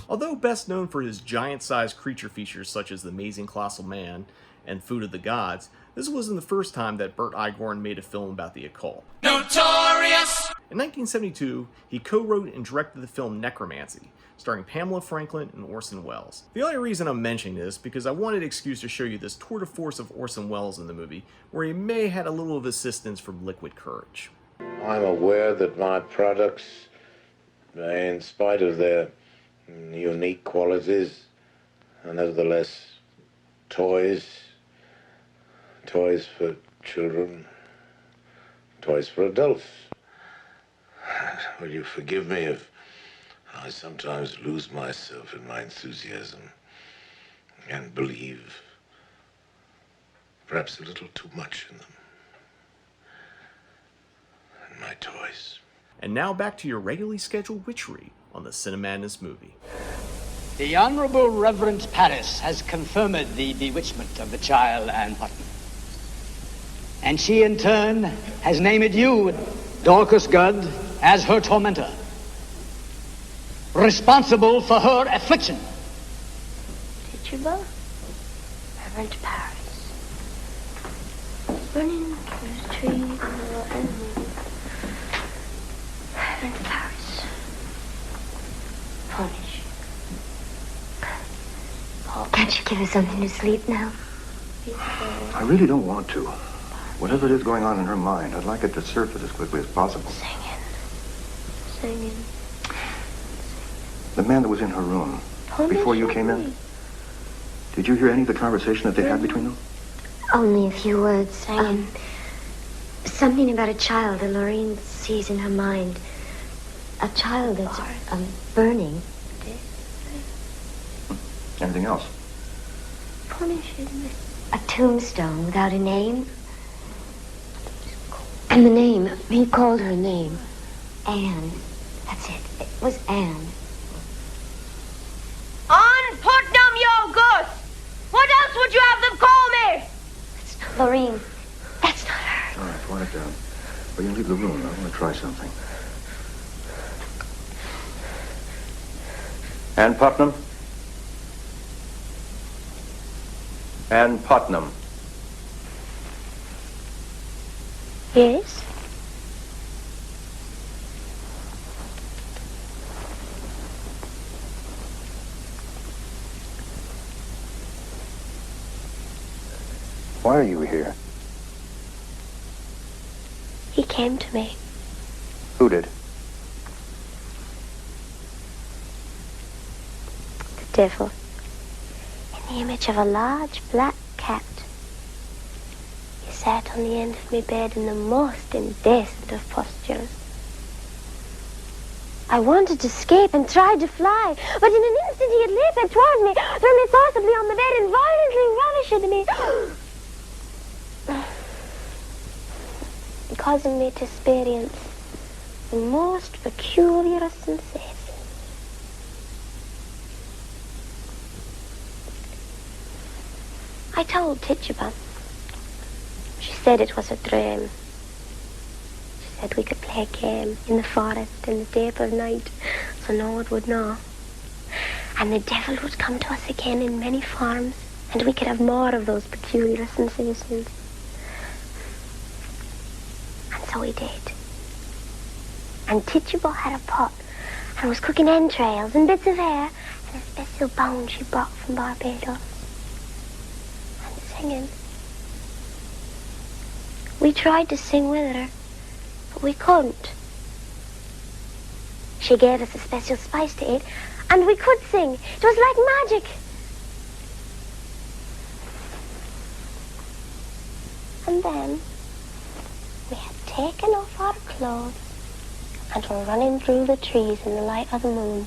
Although best known for his giant-sized creature features such as The Amazing Colossal Man and Food of the Gods, this wasn't the first time that Bert Igorn made a film about the occult. Notorious! In 1972, he co-wrote and directed the film Necromancy, starring Pamela Franklin and Orson Welles. The only reason I'm mentioning this because I wanted an excuse to show you this tour de force of Orson Welles in the movie, where he may have had a little of assistance from Liquid Courage. I'm aware that my products, in spite of their unique qualities, are nevertheless toys for children, toys for adults. Will you forgive me if I sometimes lose myself in my enthusiasm and believe perhaps a little too much in them, in my toys. And now back to your regularly scheduled witchery on the Cinemadness Movie. The Honorable Reverend Paris has confirmed the bewitchment of the child Ann Putnam. And she, in turn, has named you, Dorcas Good, as her tormentor, responsible for her affliction. Tituba? Reverend Paris. Running through the trees and the moon. Reverend Paris. Punish. Can't you give her something to sleep now? I really don't want to. Whatever it is going on in her mind, I'd like it to surface as quickly as possible. Singing. The man that was in her room, before you came in, did you hear any of the conversation that they had between them? Only a few words. Something about a child that Lorraine sees in her mind. A child that's burning. Anything else? Punishing. A tombstone without a name. And the name, he called her name. Anne. That's it. It was Anne. On Putnam, you goose! What else would you have them call me? That's not Lorraine. That's not her. All right, quiet it down. Will you leave the room? I want to try something. Ann Putnam? Ann Putnam. Yes? Why are you here? He came to me. Who did? The devil. In the image of a large black cat. He sat on the end of my bed in the most indecent of postures. I wanted to escape and tried to fly, but in an instant he had leaped towards me, threw me forcibly on the bed and violently ravished me, causing me to experience the most peculiar sensation. I told Tituba. She said it was a dream. She said we could play a game in the forest in the deep of night, so no one would know. And the devil would come to us again in many forms, and we could have more of those peculiar sensations. And so we did. And Tituba had a pot, and was cooking entrails and bits of hair, and a special bone she brought from Barbados. Singing. We tried to sing with her, but we couldn't. She gave us a special spice to eat, and we could sing. It was like magic. And then we had taken off our clothes and were running through the trees in the light of the moon,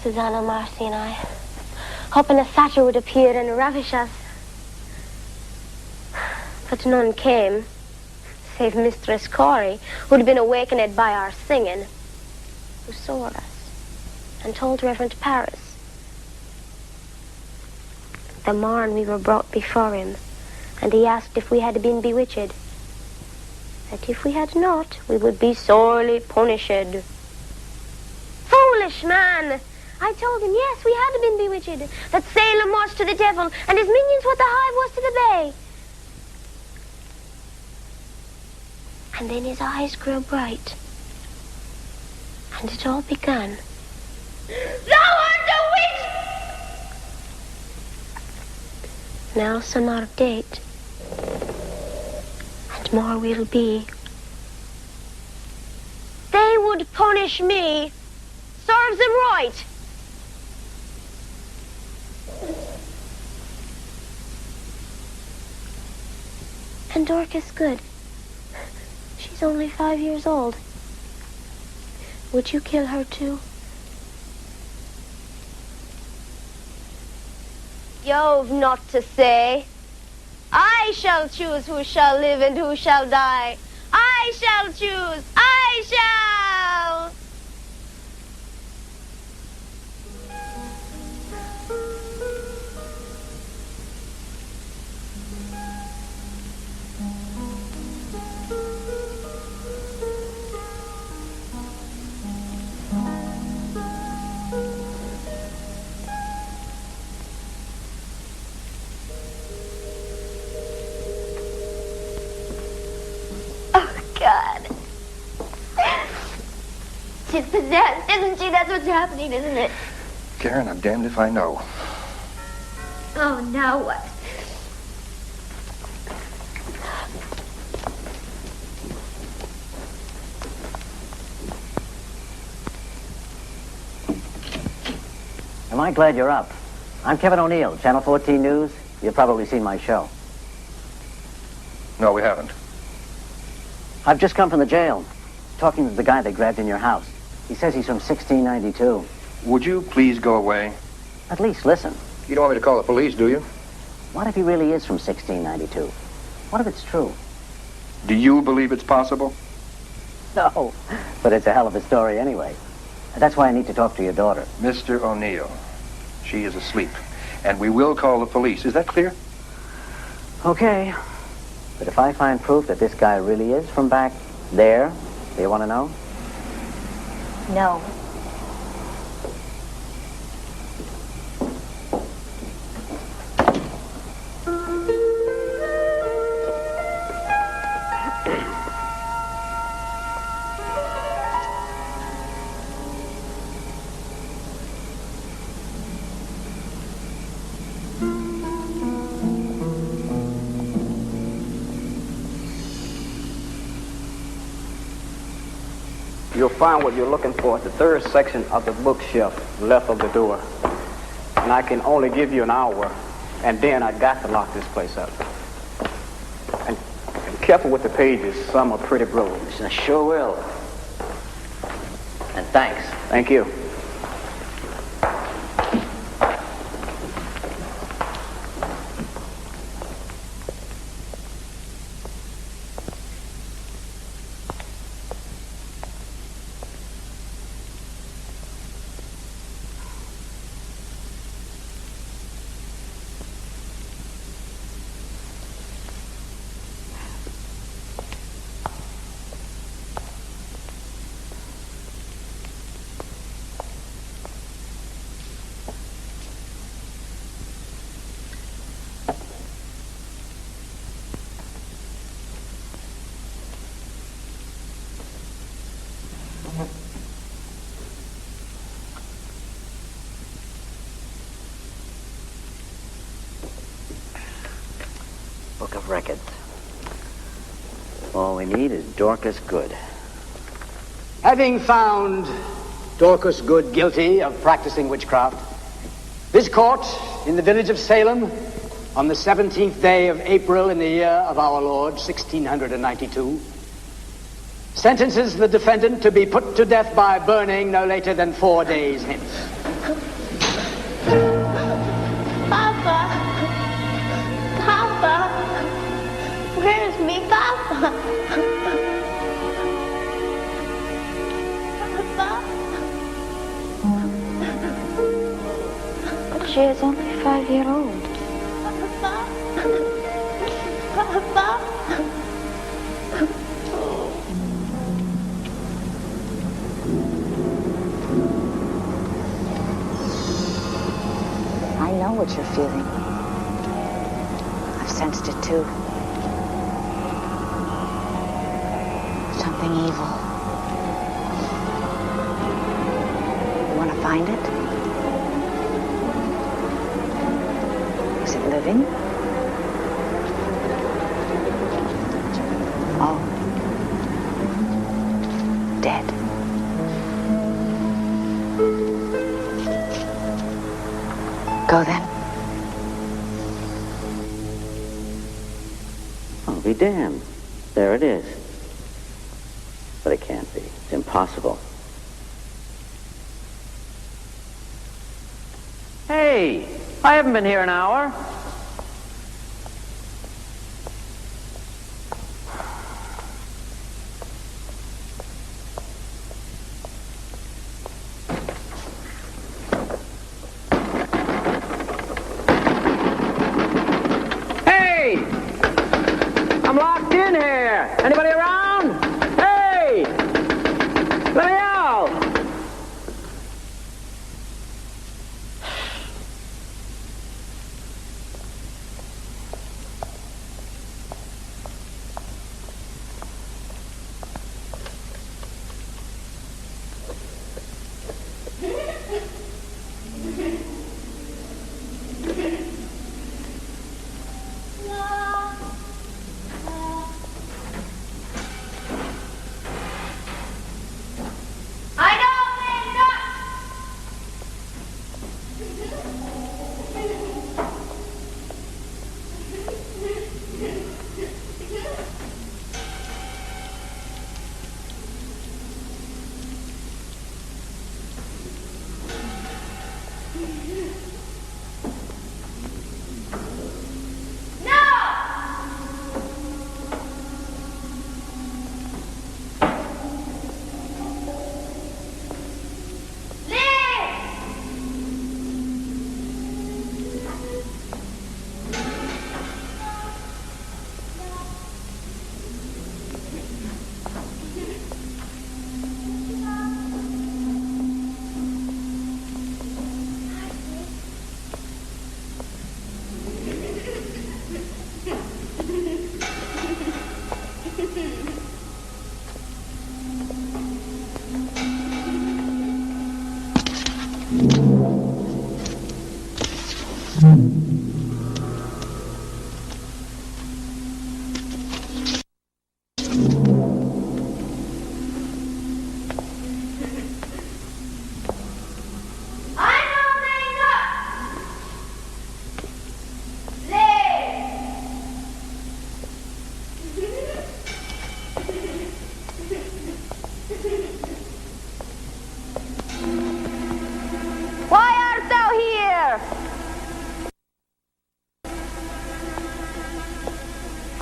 Susanna, Marcy, and I, hoping a satyr would appear and ravish us. But none came, save Mistress Corey, who'd been awakened by our singing, who saw us and told Reverend Paris. The morn we were brought before him, and he asked if we had been bewitched. That if we had not, we would be sorely punished. Foolish man! I told him, yes, we had been bewitched, that Salem was to the devil, and his minions what the hive was to the bay. And then his eyes grew bright. And it all began. Thou art a witch! Now some are of date. And more will be. They would punish me. Serves them right. And Dorcas Good. She's only 5 years old. Would you kill her too? You've not to say. I shall choose who shall live and who shall die. I shall choose. I shall. She's possessed, isn't she? That's what's happening, isn't it? Karen, I'm damned if I know. Oh, now what? Am I glad you're up? I'm Kevin O'Neill, Channel 14 News. You've probably seen my show. No, we haven't. I've just come from the jail, talking to the guy they grabbed in your house. He says he's from 1692. Would you please go away? At least listen. You don't want me to call the police, do you? What if he really is from 1692? What if it's true? Do you believe it's possible? No, but it's a hell of a story anyway. That's why I need to talk to your daughter. Mr. O'Neill, she is asleep, and we will call the police. Is that clear? Okay. But if I find proof that this guy really is from back there, do you want to know? No. You'll find what you're looking for at the third section of the bookshelf, left of the door. And I can only give you an hour, and then I got to lock this place up. And careful with the pages, some are pretty broad. I sure will. And thanks. Thank you. Book of records. All we need is Dorcas Good. Having found Dorcas Good guilty of practicing witchcraft, this court in the village of Salem, on the 17th day of April in the year of our Lord, 1692, sentences the defendant to be put to death by burning no later than 4 days hence. Papa! Papa! Where's me, Papa? Papa? But she is only 5-year-old. Papa? Papa? I know what you're feeling. I've sensed it too. Something evil. You want to find it? Is it living? Oh. Dead. Go then. I'll be damned. There it is. But it can't be. It's impossible. Hey, I haven't been here an hour. Hey! I'm locked in here. Anybody around? Hey! Let me out!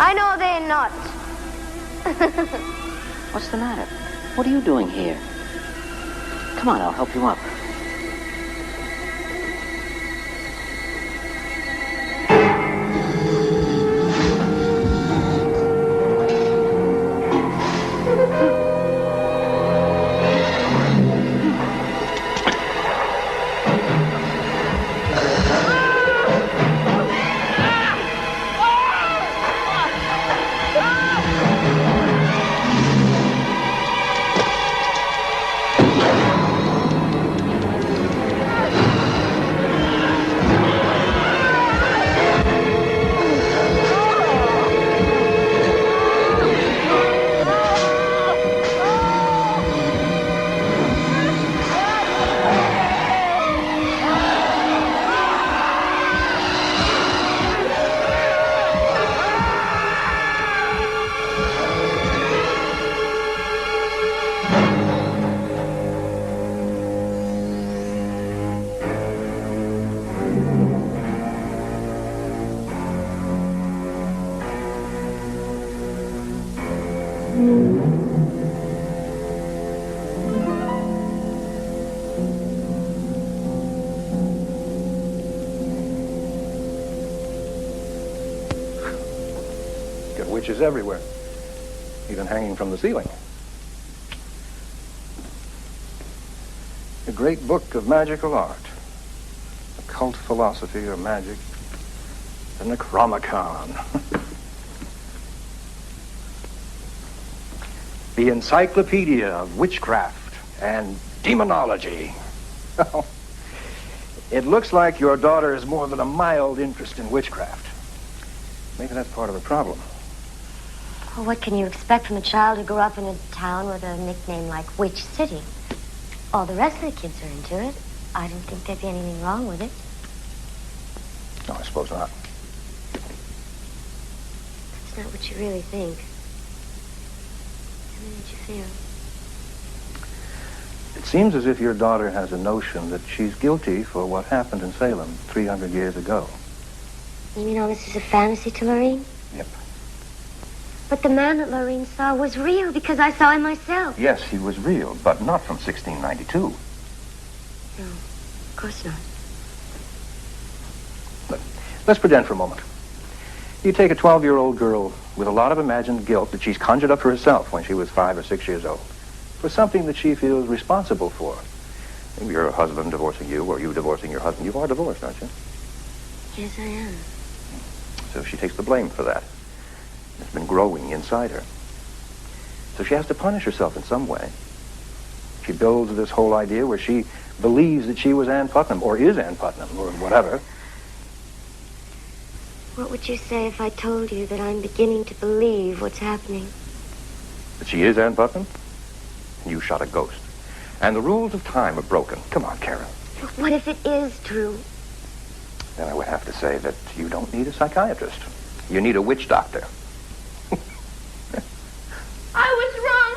I know they're not. What's the matter? What are you doing here? Come on, I'll help you up. Witches everywhere, even hanging from the ceiling. A great book of magical art, occult philosophy or magic, the Necronomicon. The Encyclopedia of Witchcraft and Demonology. It looks like your daughter has more than a mild interest in witchcraft. Maybe that's part of the problem. Well, what can you expect from a child who grew up in a town with a nickname like Witch City? All the rest of the kids are into it. I don't think there'd be anything wrong with it. No, I suppose not. That's not what you really think. How did you feel? It seems as if your daughter has a notion that she's guilty for what happened in Salem 300 years ago. You mean all this is a fantasy to Lorene? Yep. But the man that Lorene saw was real because I saw him myself. Yes, he was real, but not from 1692. No, of course not. Look, let's pretend for a moment. You take a 12-year-old girl with a lot of imagined guilt that she's conjured up for herself when she was 5 or 6 years old, for something that she feels responsible for. Maybe your husband divorcing you, or you divorcing your husband. You are divorced, aren't you? Yes, I am. So she takes the blame for that. It's been growing inside her. So she has to punish herself in some way. She builds this whole idea where she believes that she was Ann Putnam, or is Ann Putnam, or whatever. What would you say if I told you that I'm beginning to believe what's happening? That she is Ann Putnam? And you shot a ghost. And the rules of time are broken. Come on, Karen. But what if it is true? Then I would have to say that you don't need a psychiatrist. You need a witch doctor. I was wrong.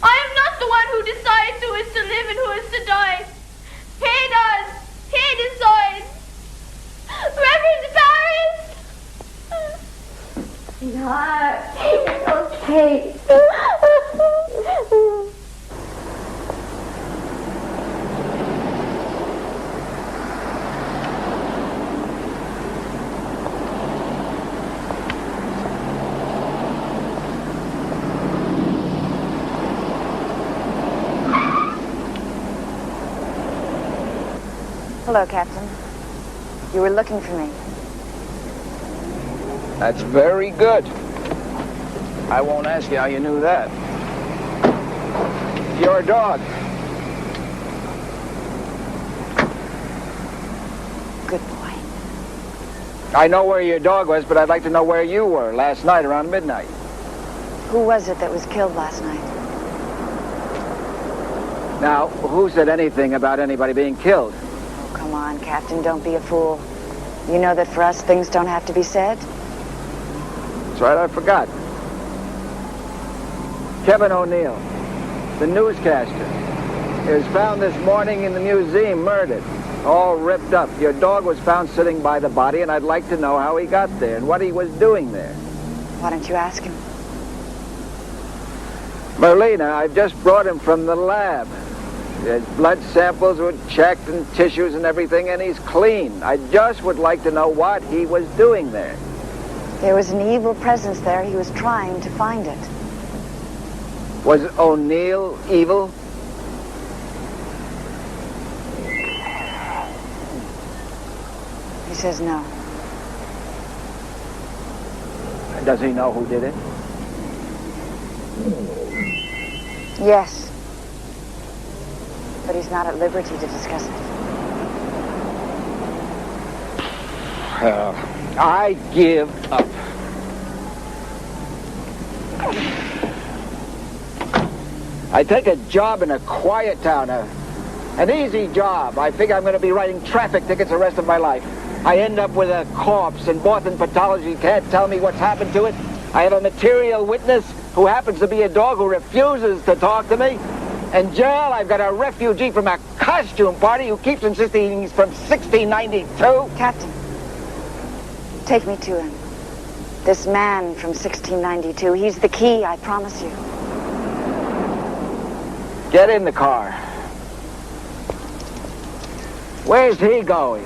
I am not the one who decides who is to live and who is to die. He does. He sweetheart. It's okay. Hello, Captain. You were looking for me. That's very good. I won't ask you how you knew that. You're a dog. Good boy. I know where your dog was, but I'd like to know where you were last night around midnight. Who was it that was killed last night? Now, who said anything about anybody being killed? Oh, come on, Captain, don't be a fool. You know that for us, things don't have to be said. That's right, I forgot. Kevin O'Neill, the newscaster, is found this morning in the museum murdered, all ripped up. Your dog was found sitting by the body, and I'd like to know how he got there and what he was doing there. Why don't you ask him? Merlina, I've just brought him from the lab. His blood samples were checked and tissues and everything, and he's clean. I just would like to know what he was doing there. There was an evil presence there. He was trying to find it. Was O'Neill evil? He says no. Does he know who did it? Yes. But he's not at liberty to discuss it. I give up. I take a job in a quiet town, an easy job. I figure I'm going to be writing traffic tickets the rest of my life. I end up with a corpse, and Boston pathology can't tell me what's happened to it. I have a material witness who happens to be a dog who refuses to talk to me. In jail, I've got a refugee from a costume party who keeps insisting he's from 1692. Captain, take me to him. This man from 1692. He's the key, I promise you. Get in the car. Where's he going?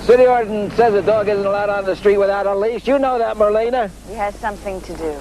City ordinance says a dog isn't allowed on the street without a leash. You know that, Merlina. He has something to do.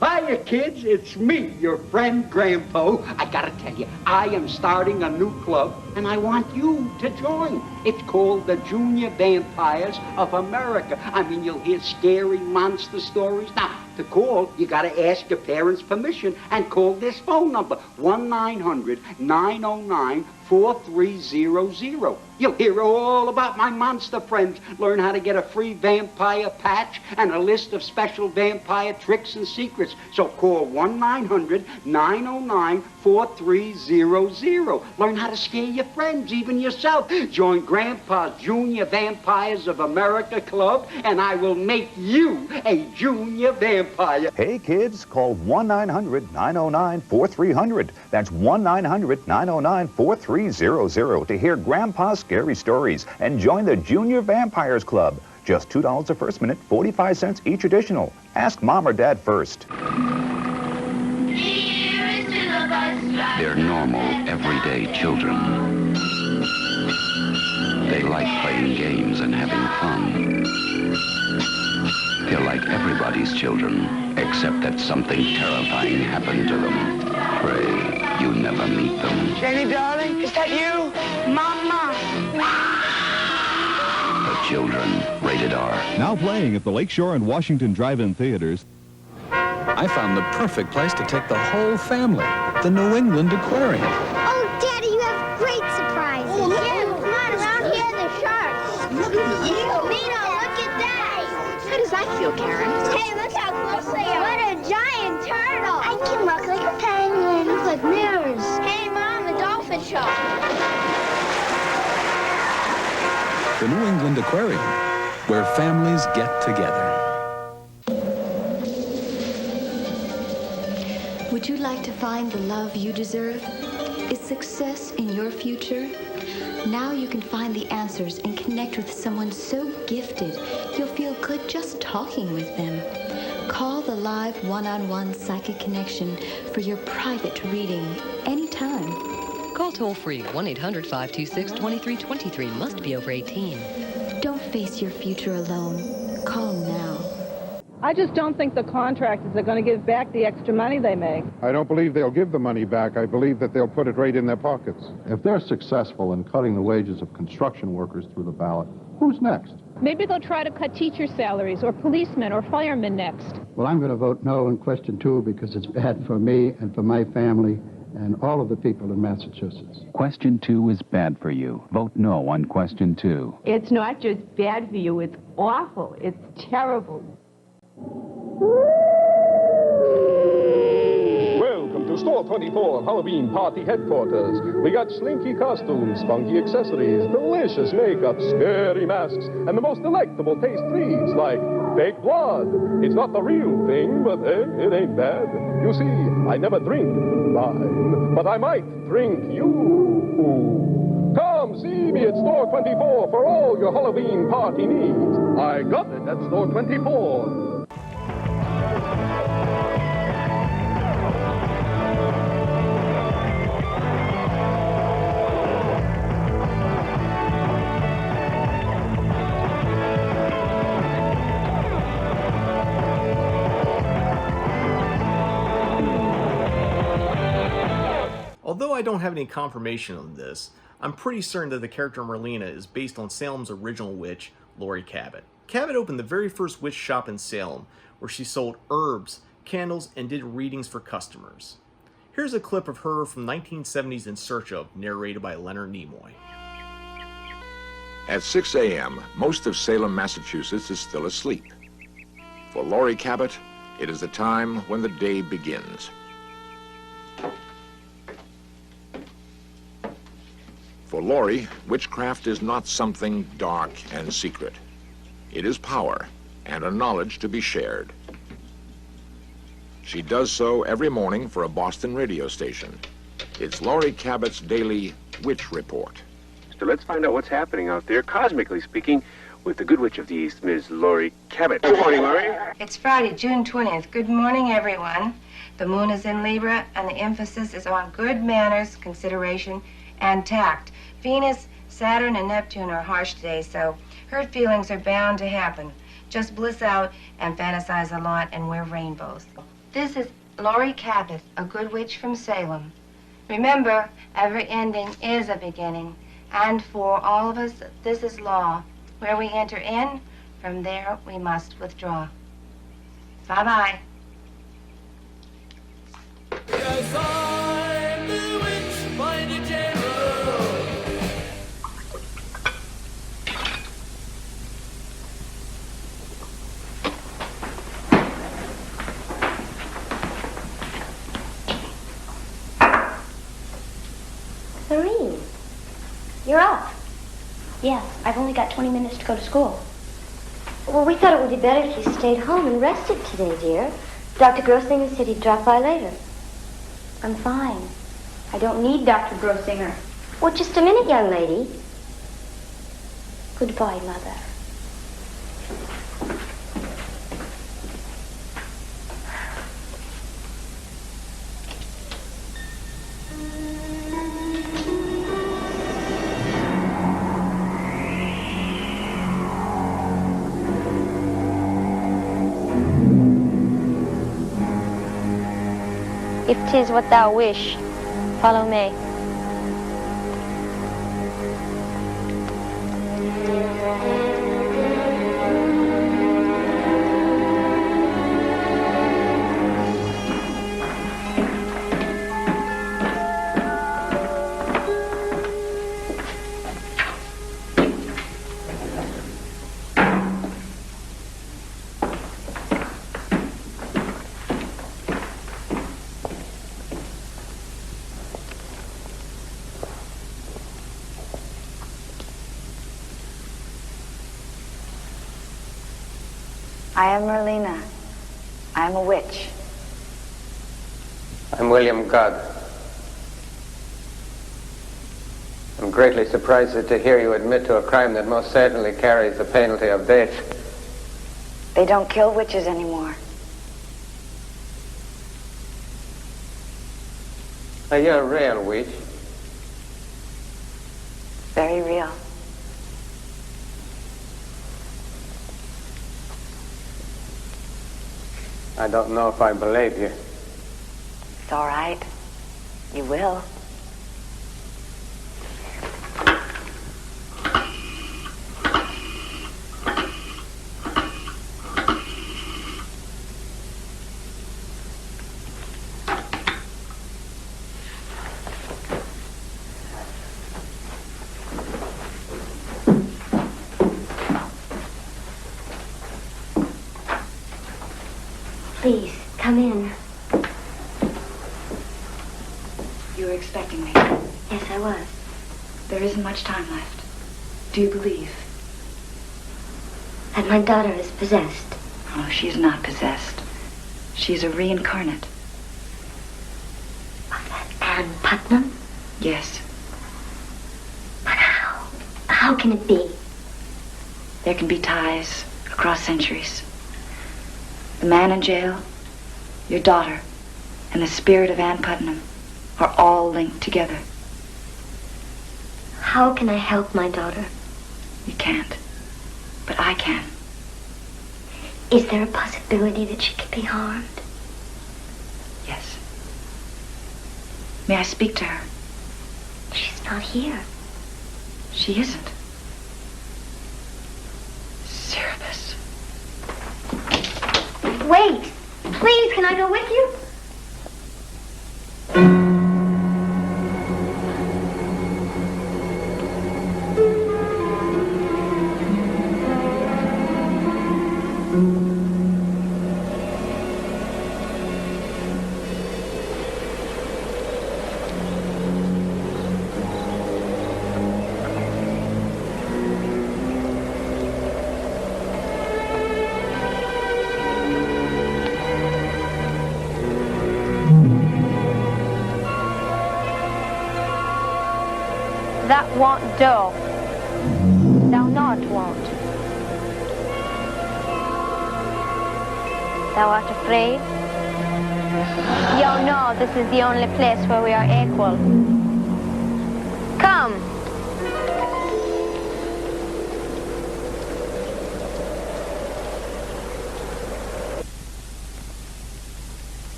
Hiya, kids. It's me, your friend Grandpa. I gotta tell you, I am starting a new club, and I want you to join. It's called the Junior Vampires of America. I mean, you'll hear scary monster stories. Now, to call, you gotta ask your parents' permission and call this phone number, 1-900-909-4300. You'll hear all about my monster friends, learn how to get a free vampire patch and a list of special vampire tricks and secrets. So call 1-900-909-4300. Learn how to scare your friends, even yourself. Join Grandpa's Junior Vampires of America Club, and I will make you a junior vampire. Hey, kids, call 1-900-909-4300. That's 1-900-909-4300 to hear Grandpa's scary stories and join the Junior Vampires Club. Just $2 the first minute, 45 cents each additional. Ask Mom or Dad first. They're normal, everyday children. They like playing games and having fun. They're like everybody's children, except that something terrifying happened to them. Pray you never meet them. Jenny, darling, is that you? Mama! The Children, rated R. Now playing at the Lakeshore and Washington Drive-In Theaters. I found the perfect place to take the whole family, the New England Aquarium. Oh, Daddy, you have great surprises. Oh, yeah, come on, around here, the sharks. Look at you. Mina, look at that. How does that feel, Karen? Hey, look how close they are. What a giant turtle. I can look like a penguin. Look like mirrors. Hey, Mom, the dolphin show. The New England Aquarium, where families get together. Would you like to find the love you deserve? Is success in your future? Now you can find the answers and connect with someone so gifted, you'll feel good just talking with them. Call the live one-on-one psychic connection for your private reading anytime. Call toll-free 1-800-526-2323. Must be over 18. Don't face your future alone. Call now. I just don't think the contractors are going to give back the extra money they make. I don't believe they'll give the money back. I believe that they'll put it right in their pockets. If they're successful in cutting the wages of construction workers through the ballot, who's next? Maybe they'll try to cut teacher salaries or policemen or firemen next. Well, I'm going to vote no on question 2 because it's bad for me and for my family and all of the people in Massachusetts. Question 2 is bad for you. Vote no on question 2. It's not just bad for you, it's awful. It's terrible. Welcome to Store 24 Halloween Party Headquarters. We got slinky costumes, funky accessories, delicious makeup, scary masks, and the most delectable taste treats like fake blood. It's not the real thing, but it ain't bad. You see, I never drink wine, but I might drink you. Come see me at Store 24 for all your Halloween party needs. I got it at Store 24. Although I don't have any confirmation on this, I'm pretty certain that the character Merlina is based on Salem's original witch, Laurie Cabot. Cabot opened the very first witch shop in Salem, where she sold herbs, candles, and did readings for customers. Here's a clip of her from 1970's In Search Of, narrated by Leonard Nimoy. At 6 a.m., most of Salem, Massachusetts is still asleep. For Laurie Cabot, it is the time when the day begins. For Laurie, witchcraft is not something dark and secret. It is power and a knowledge to be shared. She does so every morning for a Boston radio station. It's Laurie Cabot's daily Witch Report. So let's find out what's happening out there, cosmically speaking, with the Good Witch of the East, Ms. Laurie Cabot. Good morning, Laurie. It's Friday, June 20th. Good morning, everyone. The moon is in Libra, and the emphasis is on good manners, consideration, and tact. Venus, Saturn, and Neptune are harsh today, so hurt feelings are bound to happen. Just bliss out and fantasize a lot and wear rainbows. This is Laurie Cabot, a good witch from Salem. Remember, every ending is a beginning. And for all of us, this is law. Where we enter in, from there we must withdraw. Bye-bye. Yes, I'm the witch, mighty general. Serene, you're up. Yes, I've only got 20 minutes to go to school. Well, we thought it would be better if you stayed home and rested today, dear. Dr. Grossinger said he'd drop by later. I'm fine. I don't need Dr. Grossinger. Well, just a minute, young lady. Goodbye, Mother. If 'tis what thou wish, follow me. I am Merlina. I am a witch. I I'm William Gudd. I'm greatly surprised to hear you admit to a crime that most certainly carries the penalty of death. They don't kill witches anymore. Are you a real witch? Very real. I don't know if I believe you. It's all right. You will. Please, come in. You were expecting me. Yes, I was. There isn't much time left. Do you believe? That my daughter is possessed. Oh, she's not possessed. She's a reincarnate. Of that Ann Putnam? Yes. But how? How can it be? There can be ties across centuries. The man in jail, your daughter, and the spirit of Ann Putnam are all linked together. How can I help my daughter? You can't, but I can. Is there a possibility that she could be harmed? Yes. May I speak to her? She's not here. She isn't. Cerebus. Wait! Please, can I go with you? That won't do. Thou not won't. Thou art afraid? You know this is the only place where we are equal. Come.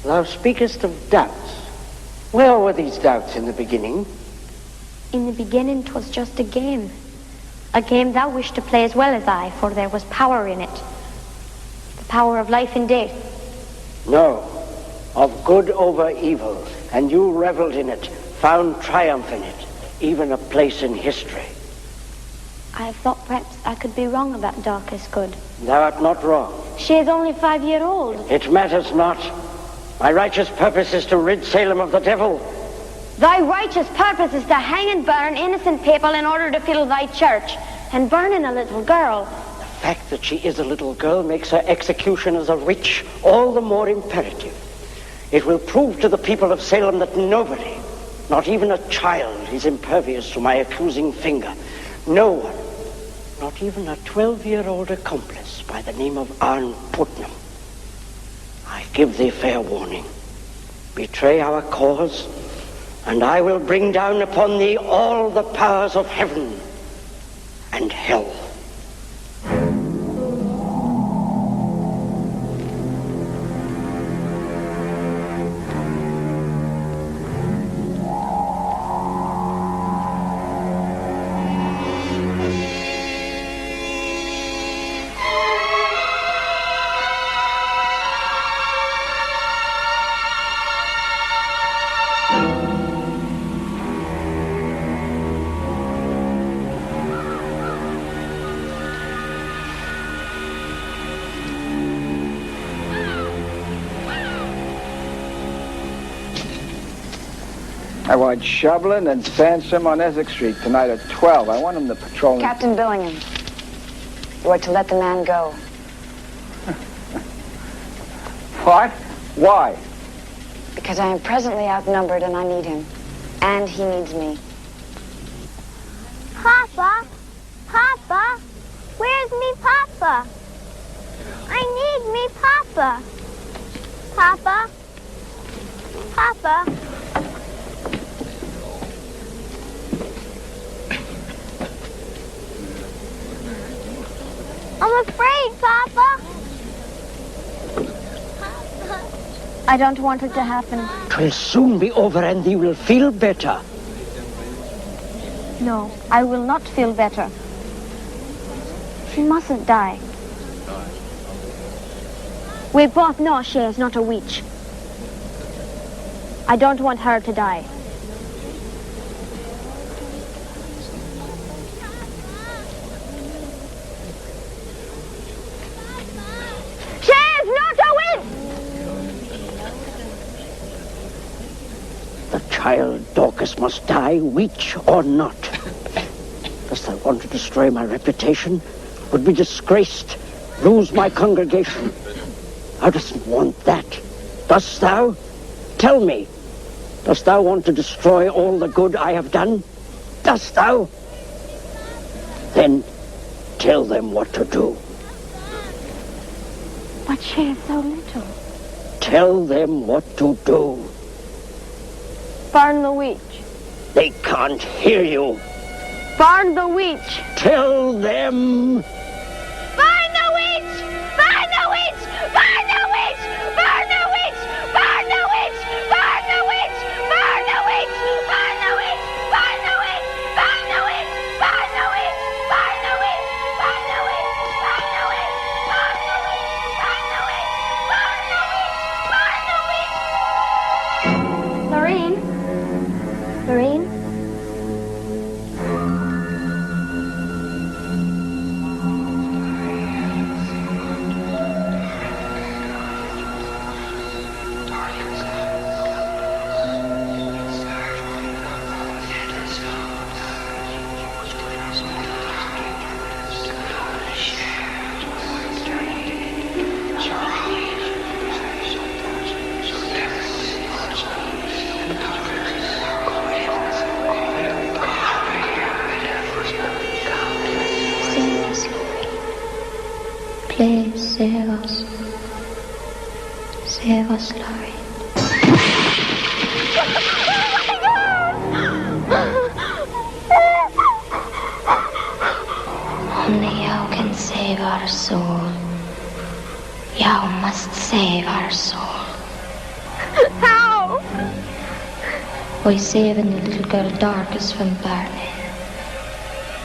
Thou speakest of doubts. Where were these doubts in the beginning? In the beginning, 'twas just a game. A game thou wished to play as well as I, for there was power in it. The power of life and death. No, of good over evil, and you reveled in it, found triumph in it, even a place in history. I have thought perhaps I could be wrong about Dorcas Good. Thou art not wrong. She is only 5 years old. It matters not. My righteous purpose is to rid Salem of the devil. Thy righteous purpose is to hang and burn innocent people in order to fill thy church, and burning a little girl. The fact that she is a little girl makes her execution as a witch all the more imperative. It will prove to the people of Salem that nobody, not even a child, is impervious to my accusing finger. No one, not even a 12-year-old accomplice by the name of Ann Putnam. I give thee fair warning. Betray our cause, and I will bring down upon thee all the powers of heaven and hell. I want Shovelin and Sansom on Essex Street tonight at 12. I want them to patrol... Captain Billingham, you are to let the man go. What? Why? Because I am presently outnumbered and I need him. And he needs me. Papa? Papa? Where's me Papa? I need me Papa. Papa? Papa? I'm afraid, Papa. I don't want it to happen. 'Twill soon be over and thee will feel better. No, I will not feel better. She mustn't die. We both know she is not a witch. I don't want her to die. She is not a witch! The child Dorcas must die, witch or not. Dost thou want to destroy my reputation? Would be disgraced, lose my congregation. Thou doesn't want that. Dost thou? Tell me. Dost thou want to destroy all the good I have done? Dost thou? Then tell them what to do. But she is so little. Tell them what to do. Burn the witch. They can't hear you. Burn the witch. Tell them. Burn the witch! Burn the witch! Burn the witch! Burn the witch! Burn the witch! Burn the witch! Burn the witch! Burn the witch! Burn the witch! Burn the witch! Burn the witch! Burn the witch! Burn the witch! Burn the witch! Burn the witch! Burn the witch! Burn the witch! Burn the witch! Lorraine? Lorraine? Please save us. Save us, Laurie. Only you can save our soul. You must save our soul. How? By saving the little girl Dorcas from burning.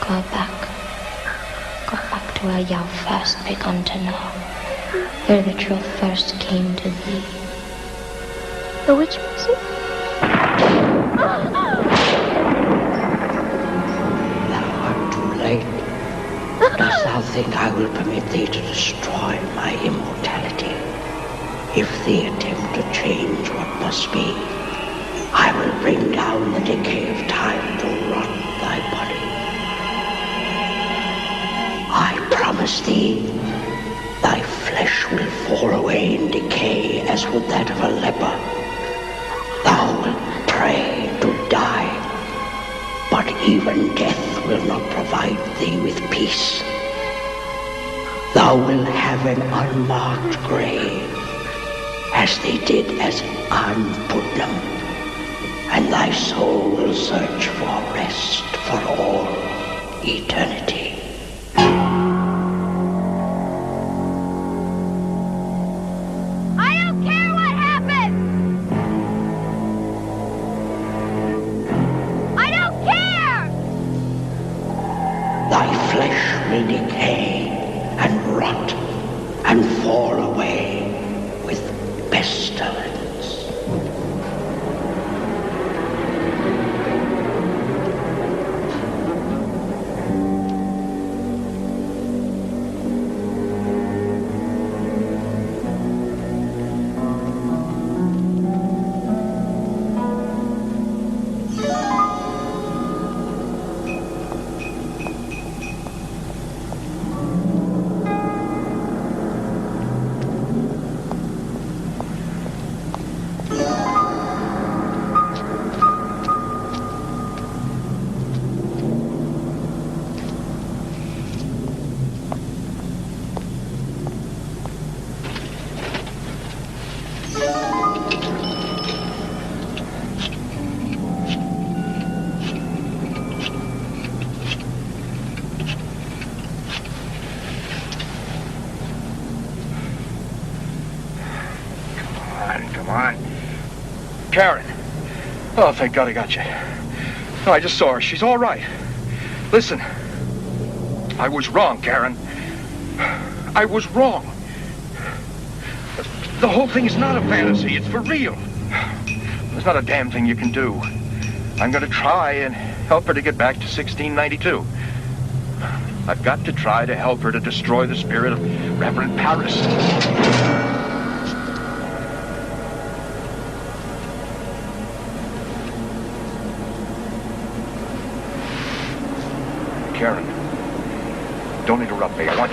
Go back. Go back to where you first begun to know. Where the truth first came to thee. The witch music? Thou art too late. Dost thou think I will permit thee to destroy my immortality? If thee attempt to change what must be, I will bring down the decay of time to rot thy body. I promise thee, thy flesh will fall away in decay as would that of a leper. Thou wilt pray to die, but even death will not provide thee with peace. Thou wilt have an unmarked grave, as they did as Anne Putnam, and thy soul will search for rest for all eternity. Will decay and rot and fall away with pestilence. Karen. Oh, thank God I got you. No, I just saw her. She's all right. Listen, I was wrong, Karen. I was wrong. The whole thing is not a fantasy. It's for real. There's not a damn thing you can do. I'm going to try and help her to get back to 1692. I've got to try to help her to destroy the spirit of Reverend Paris. Karen, don't interrupt me. I want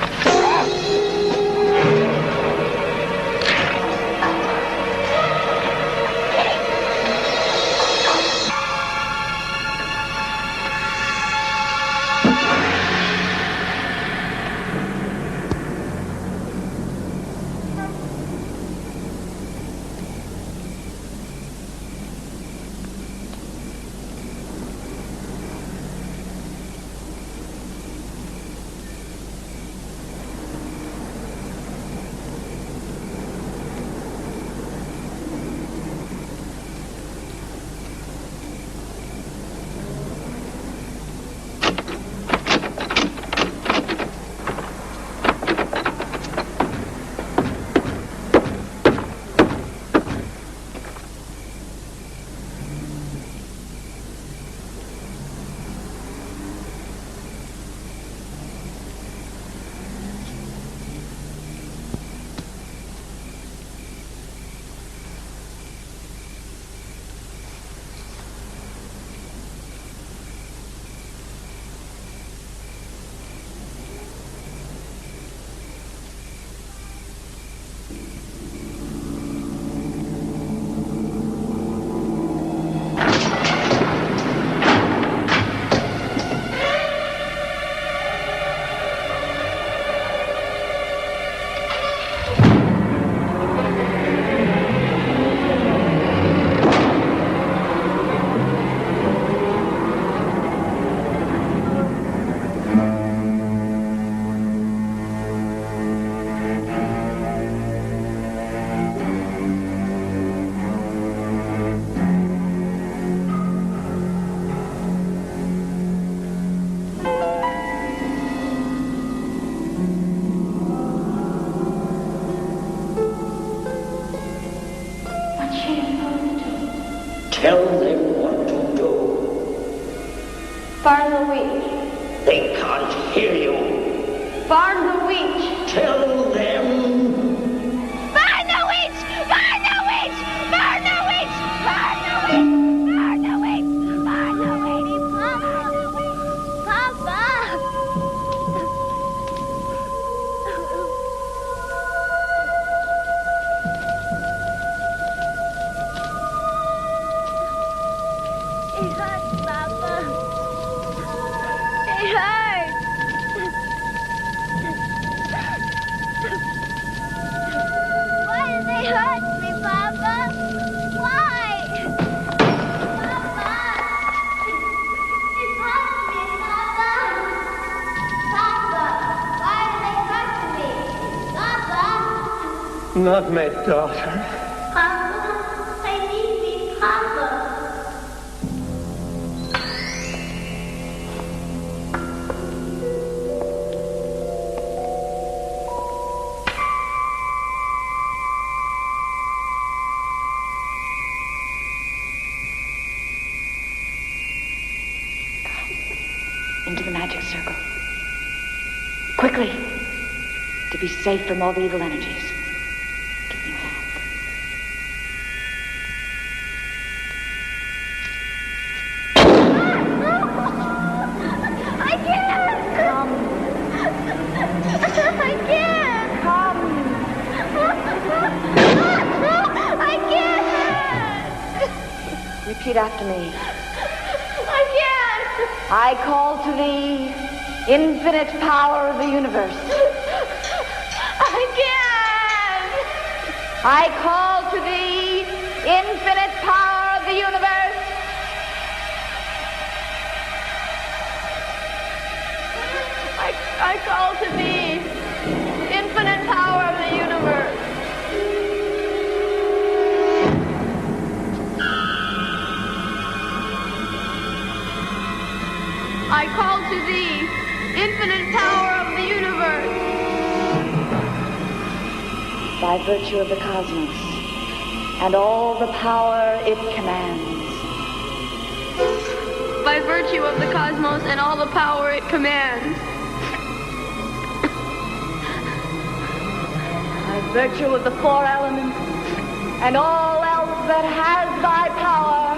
Tell them what to do. Burn the witch. They can't hear you. Burn the witch. Tell them. Burn the witch! Burn the witch! Burn the witch! Burn the witch! Burn the witch! Burn the witch! Papa! It hurts, Papa. It hurts. Why did they hurt me, Papa? Why? Papa! It hurts me, Papa! Papa! Why did they hurt me? Papa! Not my daughter. Papa! I need me, Papa! Into the magic circle. Quickly! To be safe from all the evil energies. Give me your hand. I can't! Come. I can't! Come. I can't! Repeat after me. I can't! I call to thee infinite power of the universe. I can't! I call to thee infinite power of the universe. I call to thee infinite power of the universe. by virtue of the cosmos and all the power it commands. By virtue of the cosmos and all the power it commands. By virtue of the four elements and all else that has thy power.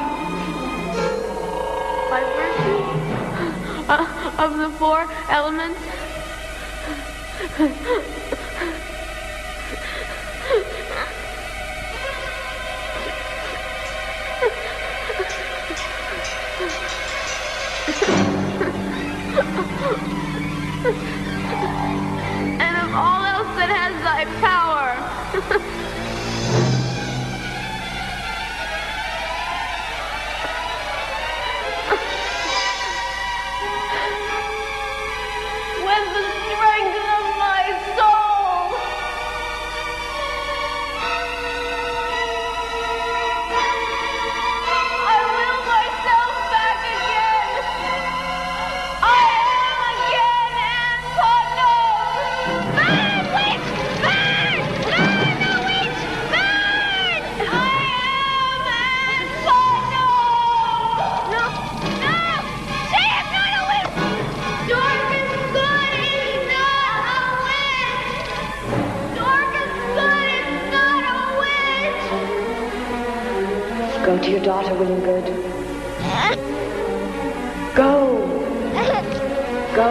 By virtue of the four elements. And of all else that has thy power. With the strength of my soul. I will myself back again. I am again Anne Putnam. Burn, witch! Burn! Burn, the witch! Burn! I am Anne Putnam. No, no! She is not a witch! Dorcas Good is not a witch! Dorcas Good is not a witch! Go to your daughter, William Good. Go. Go.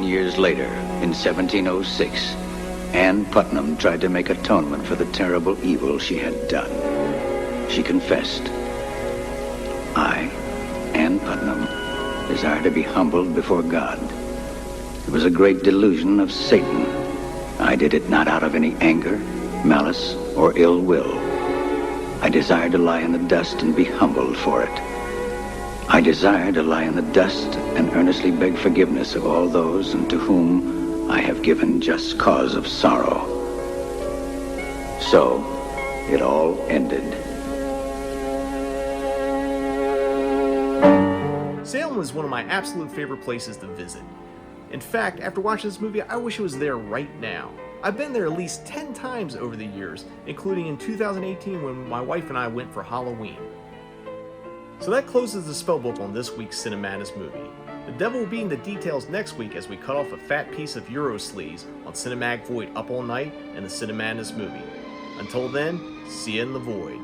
Years later, in 1706, Anne Putnam tried to make atonement for the terrible evil she had done. She confessed, "I, Anne Putnam, desire to be humbled before God. It was a great delusion of Satan, I did it not out of any anger, malice, or ill will. I desired to lie in the dust and be humbled for it. I desire to lie in the dust and earnestly beg forgiveness of all those unto whom I have given just cause of sorrow. So, it all ended. Salem was one of my absolute favorite places to visit. In fact, after watching this movie, I wish it was there right now. I've been there at least 10 times over the years, including in 2018 when my wife and I went for Halloween. So that closes the spellbook on this week's Cinemadness Movie. The devil will be in the details next week as we cut off a fat piece of Euro sleaze on Cinemag Void Up All Night and the Cinemadness Movie. Until then, see you in the void.